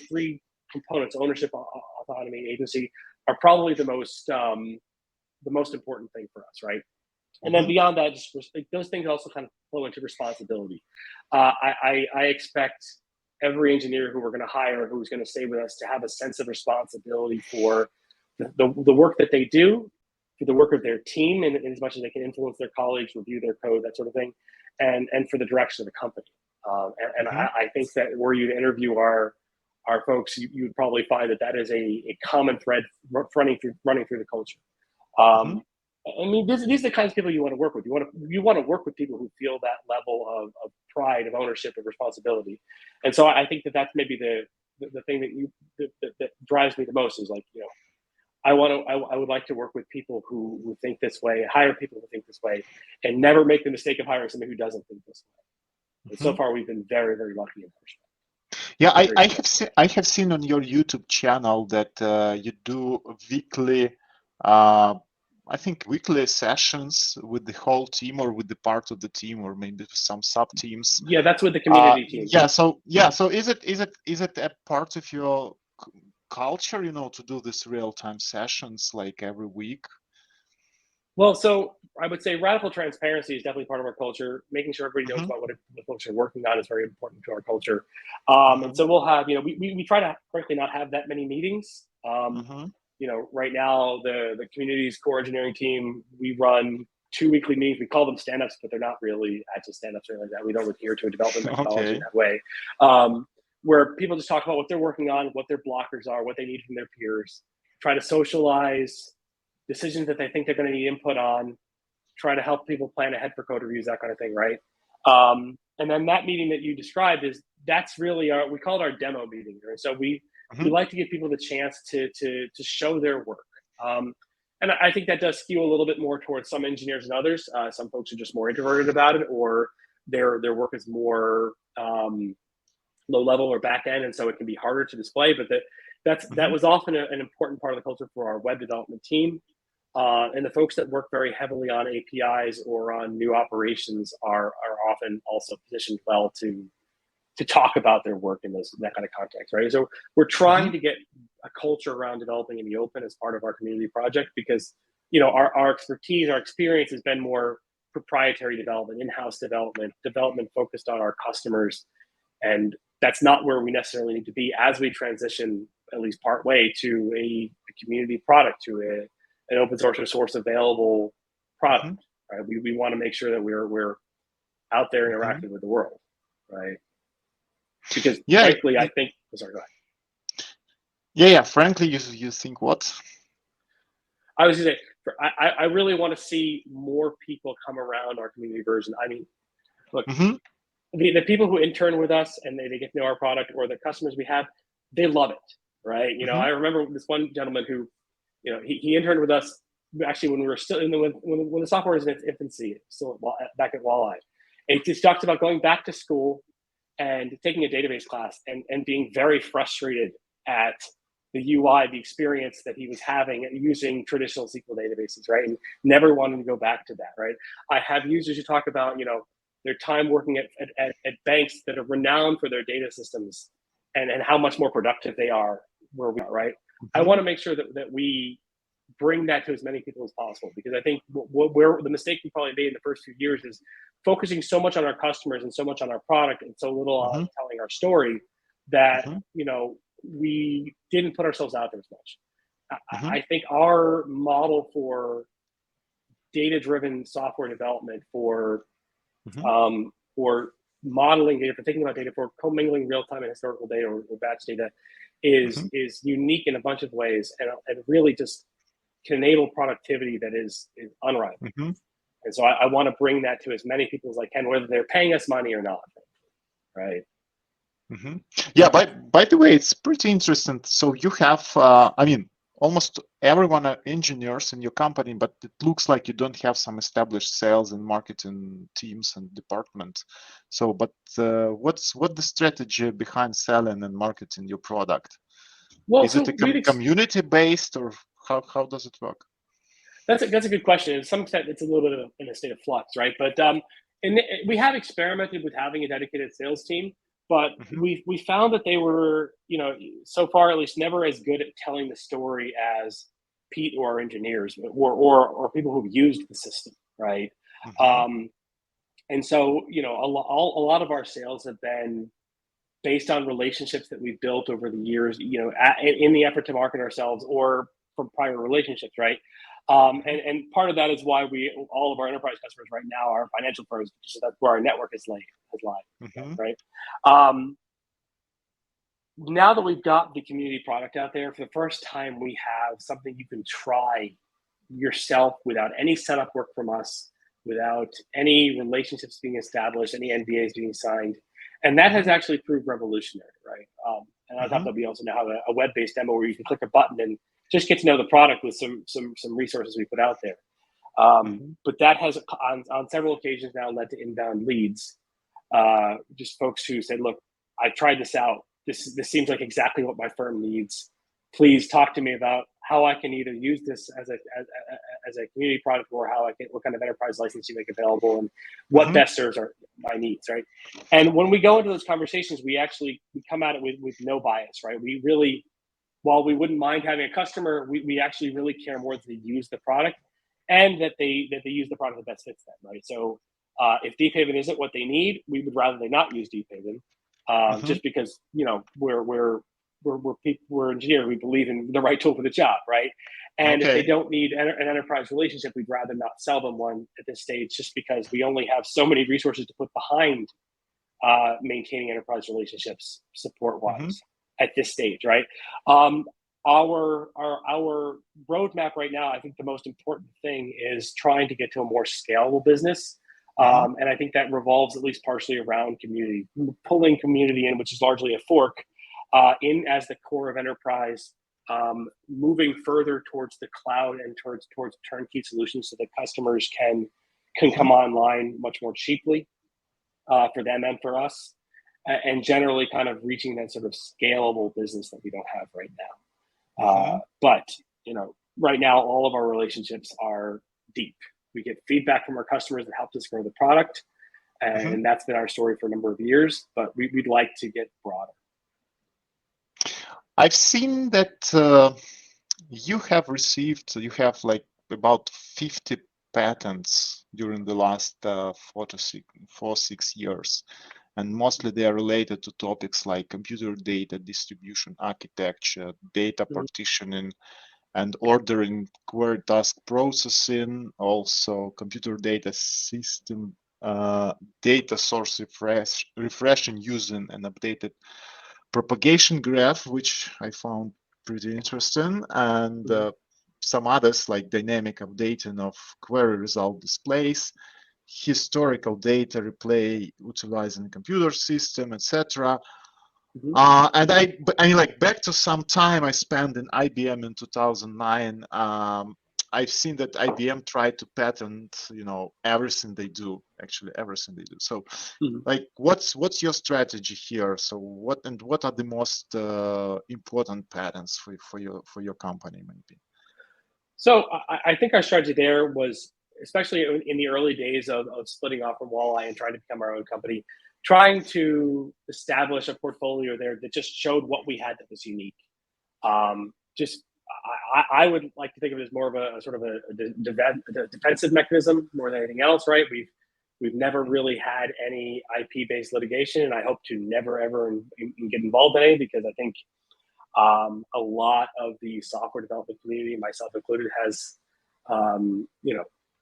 three components, ownership, autonomy, agency, are probably the most important thing for us, right? And then beyond that, just those things also kind of flow into responsibility. I expect every engineer who we're going to hire, who's going to stay with us, to have a sense of responsibility for the work that they do, for the work of their team, and as much as they can influence their colleagues, review their code, that sort of thing, and for the direction of the company. I think that were you to interview our folks, you would probably find that is a common thread running through the culture. I mean, these are the kinds of people you want to work with. You want to work with people who feel that level of pride, of ownership, of responsibility. And so I think that's maybe the thing that drives me the most is, like, I would like to work with people who think this way, hire people who think this way, and never make the mistake of hiring somebody who doesn't think this way. And so far, we've been very, very lucky in that respect. Yeah, I have seen on your YouTube channel that you do weekly. I think weekly sessions with the whole team, or with the part of the team, or maybe some sub teams. Yeah, that's with the community team. So is it a part of your culture, to do this real-time sessions like every week? Well, so I would say radical transparency is definitely part of our culture. Making sure everybody knows about what the folks are working on is very important to our culture. And so we'll have, we try to frankly not have that many meetings. Right now, the community's core engineering team, we run 2 weekly meetings. We call them stand-ups, but they're not really actual stand-ups or anything like that. We don't adhere to a development methodology in that way, where people just talk about what they're working on, what their blockers are, what they need from their peers, try to socialize decisions that they think they're going to need input on, try to help people plan ahead for code reviews, that kind of thing, right? And then that meeting that you described that's really we call it our demo meeting. Right? So we like to give people the chance to show their work. And I think that does skew a little bit more towards some engineers and others. Some folks are just more introverted about it, or their work is more low level or back end, and so it can be harder to display. But that was often an important part of the culture for our web development team. And the folks that work very heavily on APIs or on new operations are often also positioned well to talk about their work in that kind of context, right? So we're trying to get a culture around developing in the open as part of our community project, because our expertise, our experience has been more proprietary development, in-house development focused on our customers, and that's not where we necessarily need to be as we transition, at least part way, to a community product, to an open source available product. Right? We want to make sure that we're out there interacting with the world, right? Because frankly, I think. Sorry, go ahead. Yeah. Frankly, you think what? I was going to say, I really want to see more people come around our community version. I mean, look, the people who intern with us and they get to know our product, or the customers we have, they love it, right? I remember this one gentleman who, he interned with us actually when we were still when the software was in its infancy, still back at Walleye, and he just talks about going back to school and taking a database class and being very frustrated at the UI, the experience that he was having using traditional SQL databases, right? And never wanting to go back to that, right? I have users who talk about, their time working at banks that are renowned for their data systems and how much more productive they are where we are, right? I want to make sure that we bring that to as many people as possible, because I think where the mistake we probably made in the first few years is focusing so much on our customers and so much on our product and so little on telling our story that, we didn't put ourselves out there as much. I think our model for data-driven software development, for modeling data, for thinking about data, for commingling real-time and historical data or batch data is unique in a bunch of ways, and really just can enable productivity that is unrivaled. And so I want to bring that to as many people as I can, whether they're paying us money or not, right? Mm-hmm. Yeah, by the way, it's pretty interesting. So you have, almost everyone are engineers in your company, but it looks like you don't have some established sales and marketing teams and department. So, but what's the strategy behind selling and marketing your product? Well, Is it a community based, or how does it work? That's a good question. In some extent, it's a little bit in a state of flux, right? But we have experimented with having a dedicated sales team, but we found that they were, so far at least, never as good at telling the story as Pete or our engineers or people who've used the system, right? And so, a lot of our sales have been based on relationships that we've built over the years, in the effort to market ourselves or from prior relationships, right? And part of that is why all of our enterprise customers right now are financial firms, because that's where our network is live, right? Now that we've got the community product out there, for the first time, we have something you can try yourself without any setup work from us, without any relationships being established, any NDAs being signed. And that has actually proved revolutionary, right? And on top of that, we also now have a web-based demo where you can click a button and just get to know the product with some resources we put out there. But that has, on several occasions now, led to inbound leads. Just folks who said, look, I tried this out. This seems like exactly what my firm needs. Please talk to me about how I can either use this as a community product, or what kind of enterprise license you make available, and what best serves my needs, right? And when we go into those conversations, we come at it with no bias, right? We really, while we wouldn't mind having a customer, we actually really care more that they use the product and that they use the product that best fits them, right? So if Deephaven isn't what they need, we would rather they not use Deephaven, just because we're engineers. We believe in the right tool for the job, right? And if they don't need an enterprise relationship, we'd rather not sell them one at this stage, just because we only have so many resources to put behind maintaining enterprise relationships support-wise at this stage, right? Our roadmap right now, I think the most important thing is trying to get to a more scalable business. And I think that revolves at least partially around community, pulling community in, which is largely a fork, in as the core of enterprise, moving further towards the cloud and towards turnkey solutions, so that customers can come online much more cheaply for them and for us, and generally kind of reaching that sort of scalable business that we don't have right now. But right now, all of our relationships are deep. We get feedback from our customers that helped us grow the product, and that's been our story for a number of years, but we'd like to get broader. I've seen that you have like about 50 patents during the last 4-6 years, and mostly they are related to topics like computer data distribution architecture, data partitioning and ordering, query task processing, also computer data system, data source refreshing using an updated propagation graph, which I found pretty interesting, and some others like dynamic updating of query result displays, historical data replay utilizing computer system, etc. And I mean, like, back to some time I spent in IBM in 2009. I've seen that IBM tried to patent, everything they do, actually everything they do. So, like, what's your strategy here? So, what are the most important patents for your company, maybe? So, I think our strategy there was, especially in the early days of splitting off from Walleye and trying to become our own company, trying to establish a portfolio there that just showed what we had that was unique. I would like to think of it as more of a sort of a defensive mechanism more than anything else, right? We've never really had any IP-based litigation, and I hope to never ever get involved in any, because I think a lot of the software development community, myself included, has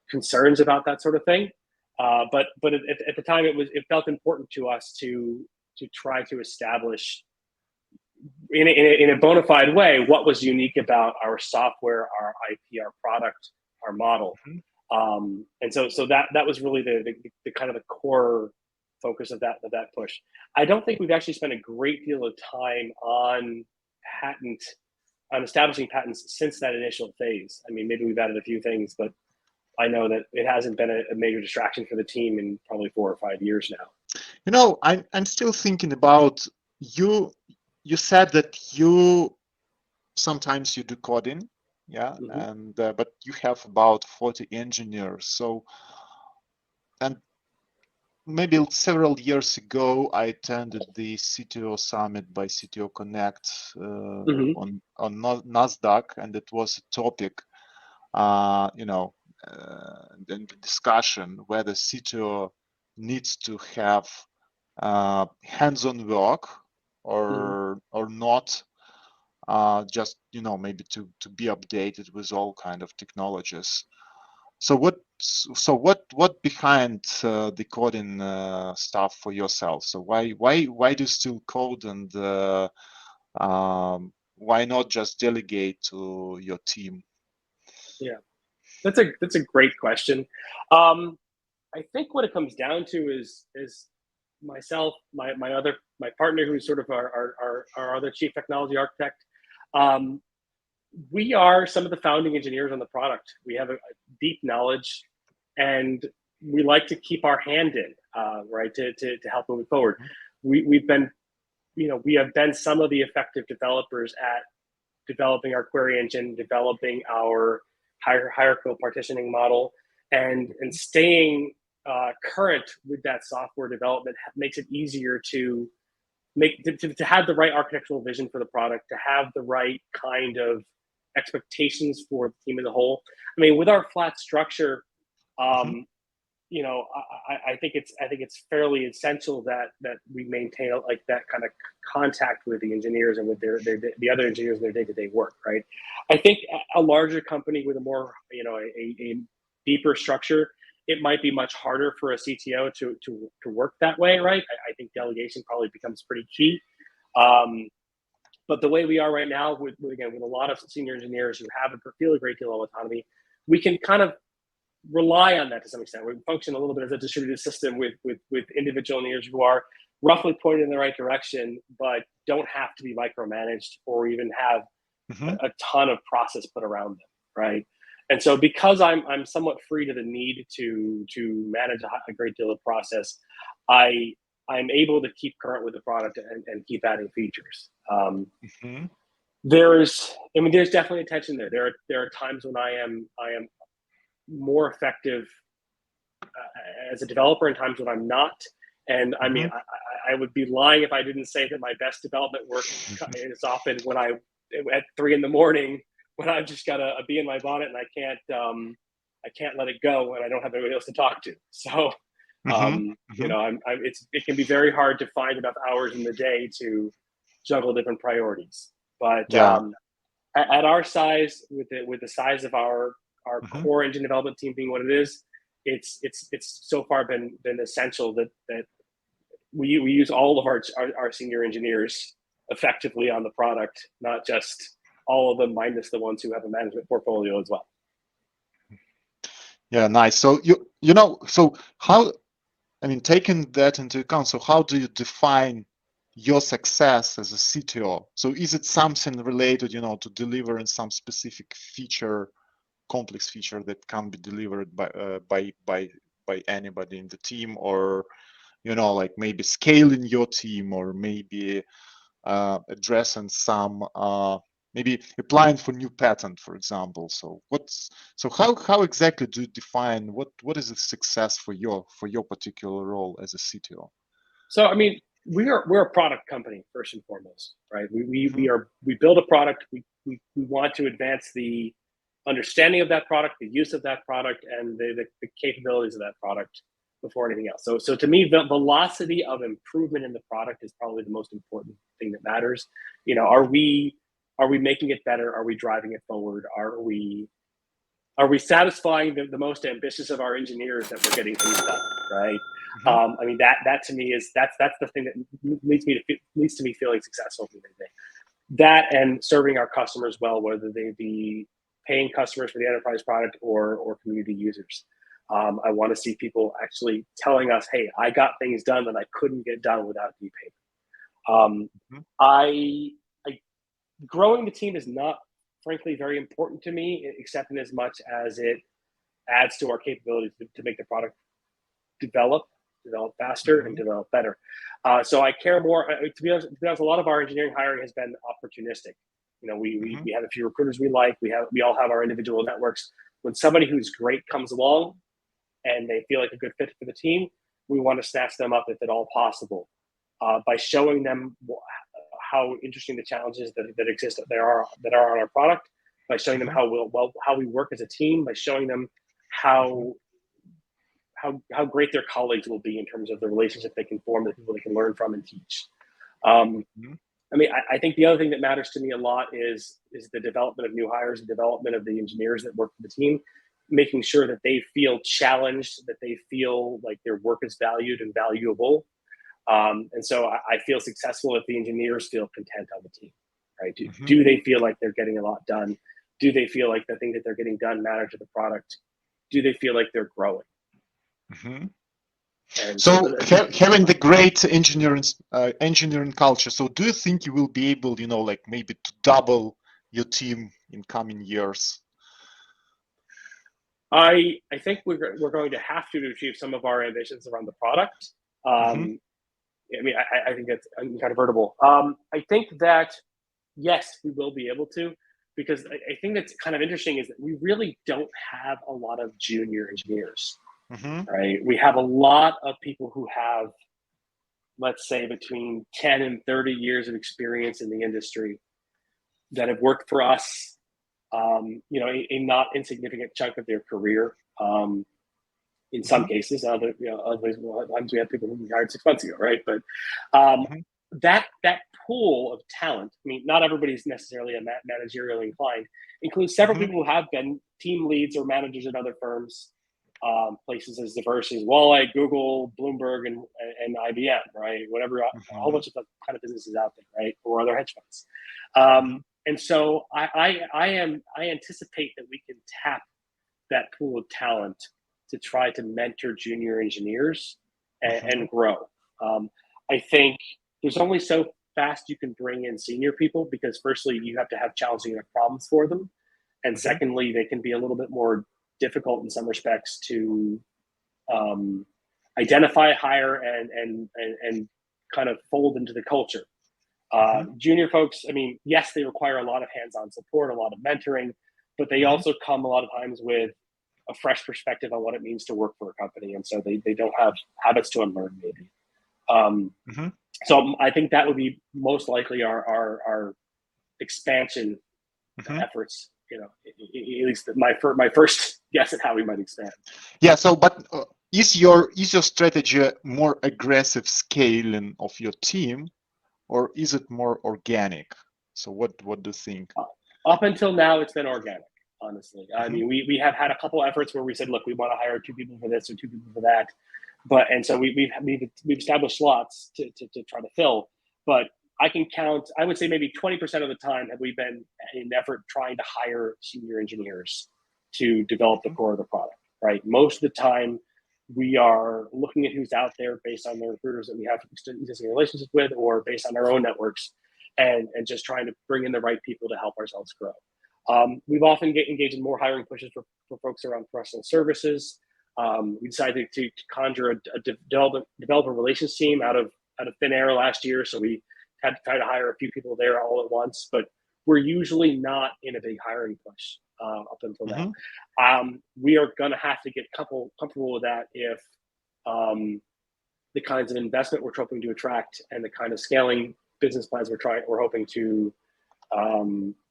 concerns about that sort of thing. But at the time, it felt important to us to try to establish in a bona fide way what was unique about our software, our IP, our product, our model. And so that was really the kind of the core focus of that push. I don't think we've actually spent a great deal of time on establishing patents since that initial phase. I mean, maybe we've added a few things, but I know that it hasn't been a major distraction for the team in probably 4 or 5 years now. I'm still thinking about you. You said that sometimes you do coding, yeah, and but you have about 40 engineers. So, and maybe several years ago, I attended the CTO summit by CTO Connect on NASDAQ, and it was a topic, in the discussion whether CTO needs to have hands-on work or not, just maybe to be updated with all kind of technologies. So what behind the coding stuff for yourself? So why do you still code, and why not just delegate to your team? Yeah, that's a great question. I think what it comes down to is myself, my partner, who's sort of our other chief technology architect. We are some of the founding engineers on the product. We have a deep knowledge, and we like to keep our hand in, right, to help move forward. We have been some of the effective developers at developing our query engine, developing our hierarchical partitioning model, and staying current with that software development makes it easier to have the right architectural vision for the product, to have the right kind of expectations for the team as a whole. I mean, with our flat structure, I think it's fairly essential that we maintain like that kind of contact with the engineers and with the other engineers in their day-to-day work, right? I think a larger company with a more a deeper structure, it might be much harder for a CTO to work that way, right? I think delegation probably becomes pretty key. But the way we are right now, with a lot of senior engineers who feel a great deal of autonomy, we can kind of rely on that to some extent. We function a little bit as a distributed system with individual engineers who are roughly pointed in the right direction, but don't have to be micromanaged or even have a ton of process put around them, right? And so, because I'm somewhat free to the need to manage a great deal of process, I'm able to keep current with the product and keep adding features. There's definitely a tension there. There are times when I am more effective as a developer, and times when I'm not. And I mean, I would be lying if I didn't say that my best development work is often at 3 a.m. when I've just got a bee in my bonnet and I can't let it go and I don't have anybody else to talk to. So, it can be very hard to find enough hours in the day to juggle different priorities. But at our size, with the size of our core engine development team being what it is, it's so far been essential that we use all of our senior engineers effectively on the product, not just all of them minus the ones who have a management portfolio as well. Yeah, nice. So so how, I mean, taking that into account, so how do you define your success as a CTO? So is it something related, to delivering some specific feature, complex feature that can be delivered by anybody in the team, or like maybe scaling your team, or maybe addressing some maybe applying for new patent, for example? So how exactly do you define what is a success for your particular role as a CTO? So I mean, we're a product company first and foremost, right? We build a product. We want to advance the understanding of that product, the use of that product, and the capabilities of that product before anything else. So to me, the velocity of improvement in the product is probably the most important thing that matters. Are we making it better? Are we driving it forward? Are we satisfying the most ambitious of our engineers that we're getting things done, right? I mean, that to me that's the thing that leads to me feeling successful. That and serving our customers well, whether they be paying customers for the enterprise product or community users. I want to see people actually telling us, hey, I got things done that I couldn't get done without Deephaven. Growing the team is not, frankly, very important to me, except in as much as it adds to our capability to make the product develop faster and develop better. So I care more. To be honest, a lot of our engineering hiring has been opportunistic. You know, we have a few recruiters we like. We all have our individual networks. When somebody who's great comes along and they feel like a good fit for the team, we want to snatch them up if at all possible, by showing them how interesting the challenges that exist that are on our product, by showing them how we work as a team, by showing them how great their colleagues will be in terms of the relationship they can form, the people they can learn from and teach. I mean, I think the other thing that matters to me a lot is the development of new hires, the development of the engineers that work for the team, making sure that they feel challenged, that they feel like their work is valued and valuable. And so I feel successful if the engineers feel content on the team, right? Do they feel like they're getting a lot done? Do they feel like the thing that they're getting done matter to the product? Do they feel like they're growing? So having the great engineering culture, so do you think you will be able, like maybe to double your team in coming years? I think we're going to have to achieve some of our ambitions around the product. I mean, I think that's incontrovertible. I think that, yes, we will be able to, because I think that's kind of interesting is that we really don't have a lot of junior engineers, right? We have a lot of people who have, let's say, between 10 and 30 years of experience in the industry that have worked for us, a not insignificant chunk of their career. In some cases, other times we have people who we hired 6 months ago, right? But that pool of talent, I mean, not everybody's necessarily a managerially inclined, includes several people who have been team leads or managers at other firms, places as diverse as Walleye, Google, Bloomberg, and IBM, right? Whatever, a whole bunch of kind of businesses out there, right? Or other hedge funds. And so I anticipate that we can tap that pool of talent to try to mentor junior engineers and grow. I think there's only so fast you can bring in senior people, because firstly, you have to have challenging enough problems for them. And secondly, they can be a little bit more difficult in some respects to identify, hire, and kind of fold into the culture. Junior folks, I mean, yes, they require a lot of hands-on support, a lot of mentoring, but they also come a lot of times with a fresh perspective on what it means to work for a company. And so they don't have habits to unlearn, maybe. So I think that would be most likely our expansion efforts, at least my first guess at how we might expand. Yeah. So, but is your strategy more aggressive scaling of your team, or is it more organic? So what do you think? Up until now, it's been organic, honestly. I mean, we have had a couple efforts where we said, look, we want to hire 2 people for this or 2 people for that. And so we've established slots to try to fill. But I can count, I would say maybe 20% of the time have we been in effort trying to hire senior engineers to develop the core of the product, right? Most of the time, we are looking at who's out there based on the recruiters that we have existing relationships with, or based on our own networks, and just trying to bring in the right people to help ourselves grow. We've often engaged in more hiring pushes for folks around professional services. We decided to conjure a developer relations team out of thin air last year, so we had to try to hire a few people there all at once. But we're usually not in a big hiring push up until now. We are going to have to get comfortable with that if the kinds of investment we're hoping to attract and the kind of scaling business plans we're hoping to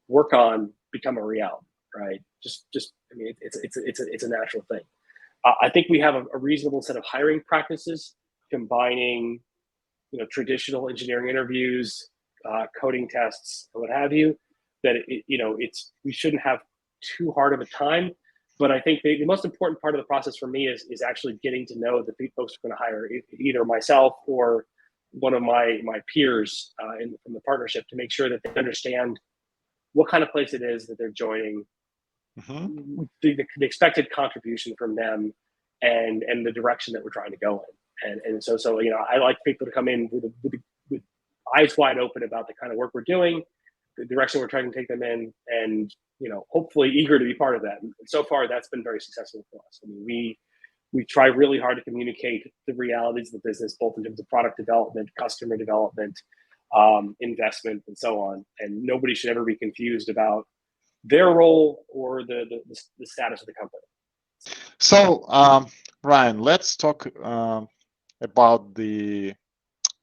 work on become a reality, right? I mean, it's a natural thing. I think we have a reasonable set of hiring practices, combining, traditional engineering interviews, coding tests, and what have you. That we shouldn't have too hard of a time. But I think the most important part of the process for me is actually getting to know the folks we're going to hire, either myself or one of my peers from the partnership, to make sure that they understand what kind of place it is that they're joining, the expected contribution from them and the direction that we're trying to go in. And so I like people to come in with eyes wide open about the kind of work we're doing, the direction we're trying to take them in, and hopefully eager to be part of that. And so far, that's been very successful for us. I mean, we try really hard to communicate the realities of the business, both in terms of product development, customer development, investment, and so on. And nobody should ever be confused about their role or the status of the company. So, Ryan, let's talk about the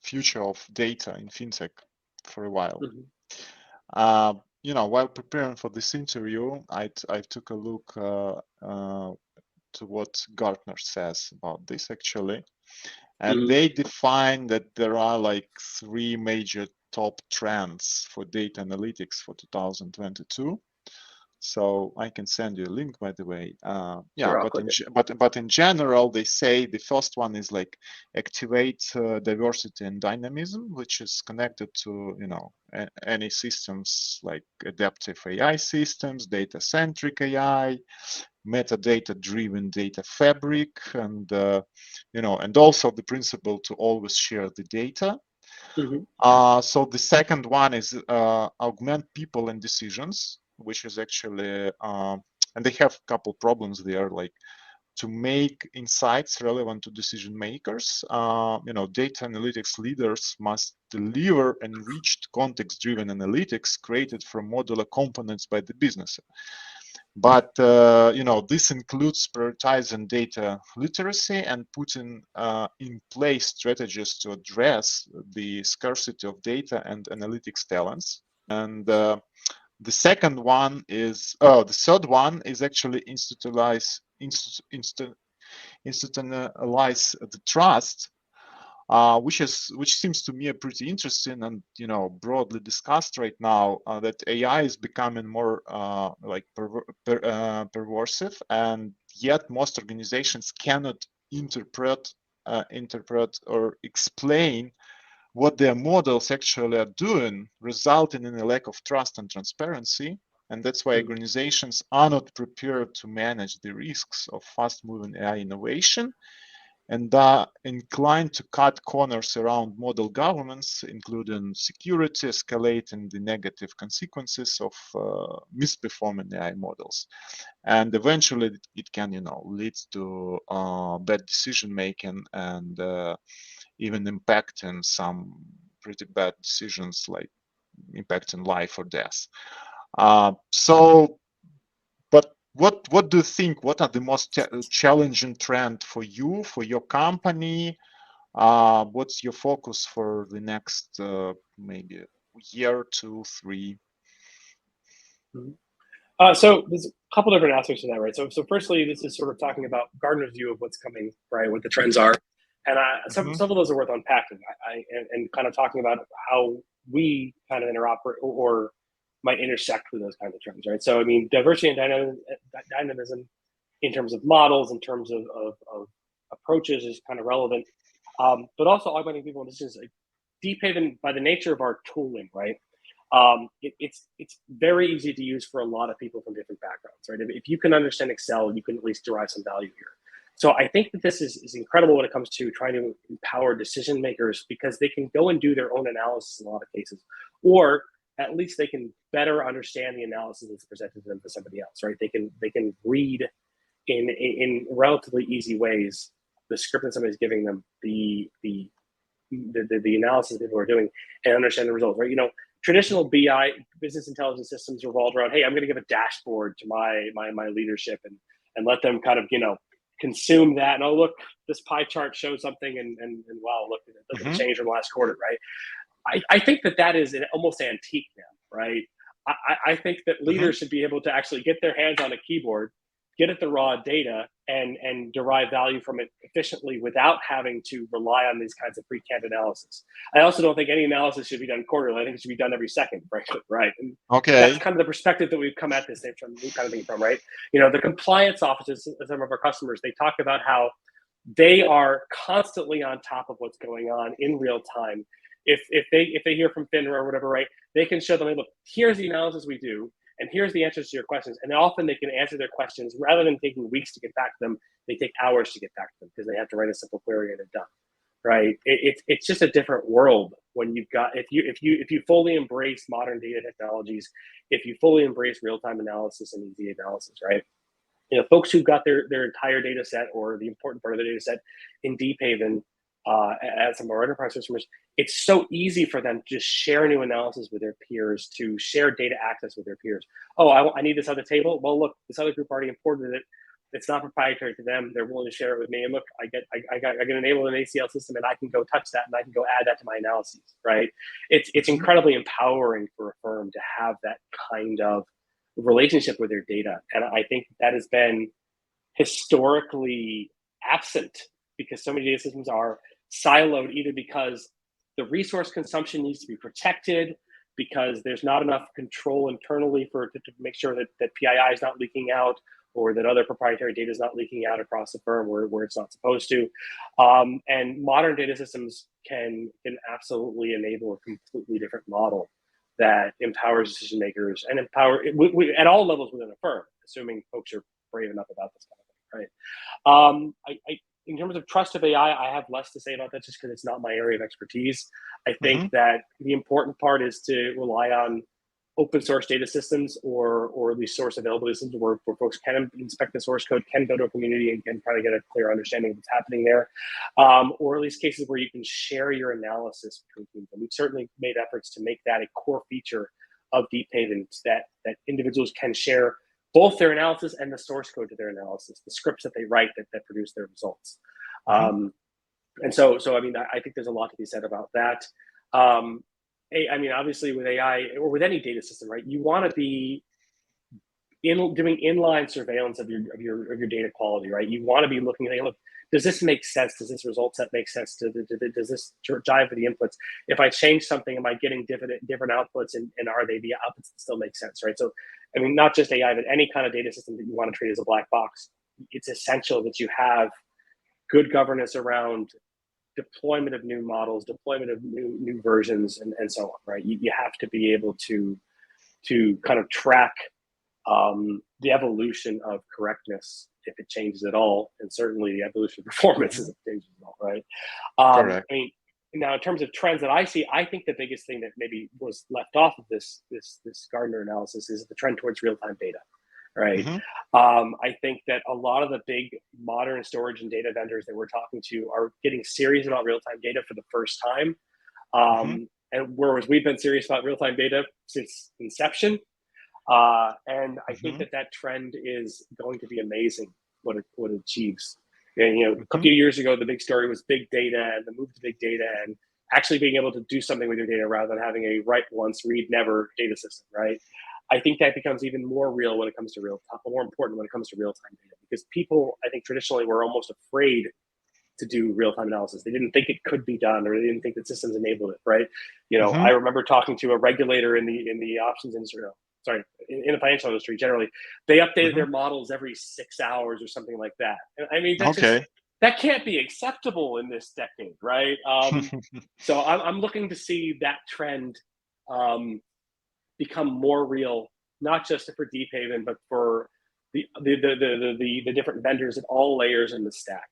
future of data in fintech for a while. While preparing for this interview, I took a look to what Gartner says about this actually, and they define that there are like 3 major top trends for data analytics for 2022. So I can send you a link, by the way. Sure, but in general, they say the first one is like activate diversity and dynamism, which is connected to any systems like adaptive AI systems, data-centric AI, metadata-driven data fabric, and and also the principle to always share the data. So the second one is augment people and decisions, which is actually, and they have a couple problems there, like to make insights relevant to decision makers. Data analytics leaders must deliver enriched context-driven analytics created from modular components by the business. But this includes prioritizing data literacy and putting in place strategies to address the scarcity of data and analytics talents. And the third one is actually institutionalize the trust, which seems to me pretty interesting and broadly discussed right now, that AI is becoming more pervasive, and yet most organizations cannot interpret or explain what their models actually are doing, resulting in a lack of trust and transparency. And that's why organizations are not prepared to manage the risks of fast-moving AI innovation, and are inclined to cut corners around model governance, including security, escalating the negative consequences of misperforming AI models. And eventually it can, lead to bad decision making and even impacting some pretty bad decisions, like impacting life or death. But what do you think? What are the most challenging trend for you, for your company? What's your focus for the next maybe year, 2, 3? So there's a couple different aspects to that, right? So firstly, this is sort of talking about Gartner's view of what's coming, right? What the trends are, and some of those are worth unpacking. And kind of talking about how we kind of interoperate or might intersect with those kinds of trends, right? So I mean, diversity and dynamism in terms of models, in terms of approaches, is kind of relevant, but also augmenting people. This is Deephaven, by the nature of our tooling, right? It's very easy to use for a lot of people from different backgrounds, right? If you can understand Excel, you can at least derive some value here. So I think that this is incredible when it comes to trying to empower decision makers, because they can go and do their own analysis in a lot of cases, or at least they can better understand the analysis that's presented to them for somebody else, right? They can read in relatively easy ways the script that somebody's giving them, the analysis people are doing, and understand the results, right? Traditional BI, business intelligence systems, revolved around, hey, I'm going to give a dashboard to my leadership and let them kind of consume that, and look, this pie chart shows something, and wow, look at the change from last quarter, right? I think that is almost antique now, right? I think that leaders should be able to actually get their hands on a keyboard, get at the raw data, and derive value from it efficiently without having to rely on these kinds of pre-canned analysis. I also don't think any analysis should be done quarterly. I think it should be done every second, right? And that's kind of the perspective that we've come at this kind of thing from, right? The compliance offices of some of our customers, they talk about how they are constantly on top of what's going on in real time. If they hear from FINRA or whatever, right, they can show them, hey, look, here's the analysis we do, and here's the answers to your questions. And often they can answer their questions rather than taking weeks to get back to them. They take hours to get back to them because they have to write a simple query and they're done. Right? It's just a different world when you've got if you fully embrace modern data technologies, if you fully embrace real-time analysis and easy analysis, right? Folks who've got their entire data set or the important part of the data set in Deephaven as some of our enterprise customers, it's so easy for them to just share new analysis with their peers, to share data access with their peers. Oh, I need this other table. Well, look, this other group already imported it. It's not proprietary to them. They're willing to share it with me. And look, I can enable an ACL system, and I can go touch that, and I can go add that to my analyses. Right? It's incredibly empowering for a firm to have that kind of relationship with their data, and I think that has been historically absent because so many data systems are siloed, either because the resource consumption needs to be protected, because there's not enough control internally to make sure that PII is not leaking out, or that other proprietary data is not leaking out across the firm where it's not supposed to. And modern data systems can absolutely enable a completely different model that empowers decision makers and at all levels within a firm, assuming folks are brave enough about this kind of thing, right? In terms of trust of AI, I have less to say about that just because it's not my area of expertise. I think that the important part is to rely on open source data systems or at least source available systems where folks can inspect the source code, can go to a community and try to get a clear understanding of what's happening there, or at least cases where you can share your analysis between teams. And we've certainly made efforts to make that a core feature of Deephaven, that individuals can share both their analysis and the source code to their analysis, the scripts that they write that produce their results. And so I mean, I think there's a lot to be said about that. I mean, obviously with AI or with any data system, right, you want to be doing inline surveillance of your data quality, right? You want to be looking at, look, does this make sense? Does this result set make sense? Does this jive with the inputs? If I change something, am I getting different outputs, and are they the outputs that still make sense, right? So, I mean, not just AI, but any kind of data system that you want to treat as a black box, it's essential that you have good governance around deployment of new models, deployment of new versions, and so on, right? You have to be able to kind of track the evolution of correctness if it changes at all, and certainly the evolution of performance if it changes at all, right? Correct. I mean, now in terms of trends that I see, I think the biggest thing that maybe was left off of this Gartner analysis is the trend towards real-time data. Right. I think that a lot of the big modern storage and data vendors that we're talking to are getting serious about real-time data for the first time. And whereas we've been serious about real-time data since inception. And I think that trend is going to be amazing what it achieves. And, a few years ago, the big story was big data and the move to big data and actually being able to do something with your data rather than having a write once, read never data system, right? I think that becomes even more real when it comes to more important when it comes to real-time data, because people, I think, traditionally were almost afraid to do real-time analysis. They didn't think it could be done, or they didn't think that systems enabled it, right? I remember talking to a regulator in the options industry, in the financial industry generally. They updated their models every 6 hours or something like that. I mean, that can't be acceptable in this decade, right? So I'm looking to see that trend become more real, not just for Deephaven, but for the different vendors at all layers in the stack.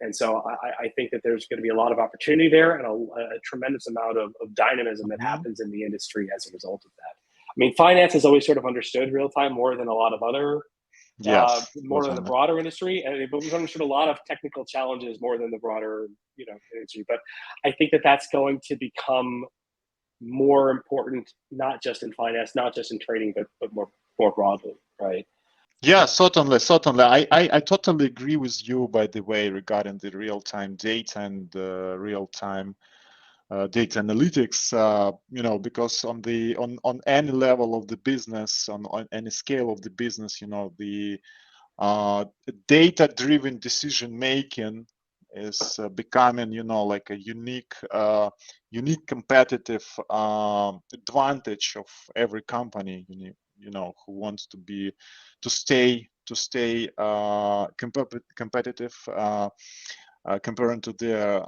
And so I think that there's going to be a lot of opportunity there and a tremendous amount of dynamism that happens in the industry as a result of that. I mean, finance has always sort of understood real time more than a lot of other, more than the broader industry, but we've understood a lot of technical challenges more than the broader, industry. But I think that that's going to become more important, not just in finance, not just in trading, but more broadly, right? Yeah, certainly. I totally agree with you, by the way, regarding the real-time data and real-time data analytics. Because on any level of the business, on any scale of the business, the data-driven decision making is becoming, like a unique competitive advantage of every company. Who wants to stay competitive comparing to their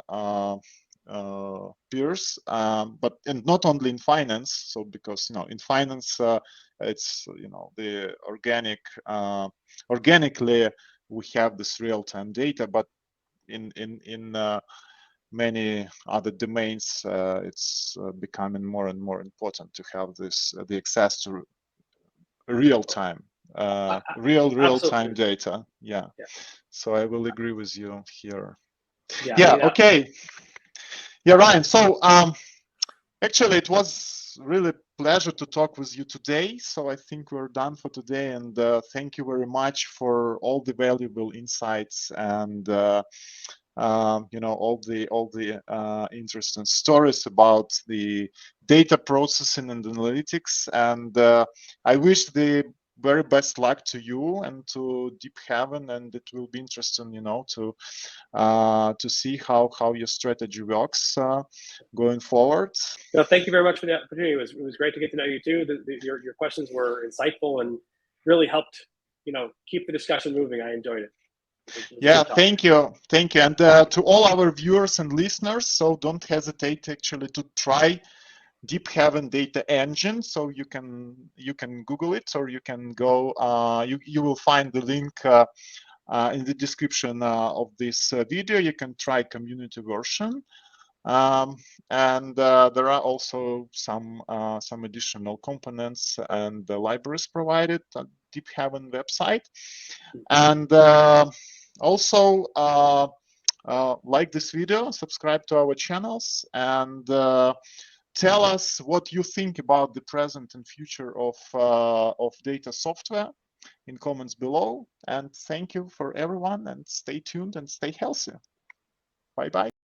peers, but and not only in finance. So because in finance it's the organically we have this real-time data, but in many other domains it's becoming more and more important to have the access to real-time real-time data. Yeah. So I will agree with you here. Yeah. Okay. Yeah, Ryan. So actually, it was really a pleasure to talk with you today. So I think we're done for today, and thank you very much for all the valuable insights and all the interesting stories about the data processing and analytics. And I wish the very best luck to you and to Deephaven, and it will be interesting, to see how your strategy works going forward. No, thank you very much for the opportunity. It was great to get to know you too. Your questions were insightful and really helped keep the discussion moving. I enjoyed it. Yeah, thank you, and to all our viewers and listeners. So don't hesitate actually to try Deephaven Data Engine. So you can Google it, or you can go. You will find the link in the description of this video. You can try community version. And there are also some additional components and libraries provided on Deephaven website. And also like this video, subscribe to our channels, and tell us what you think about the present and future of data software in comments below. And thank you for everyone, and stay tuned and stay healthy. Bye bye.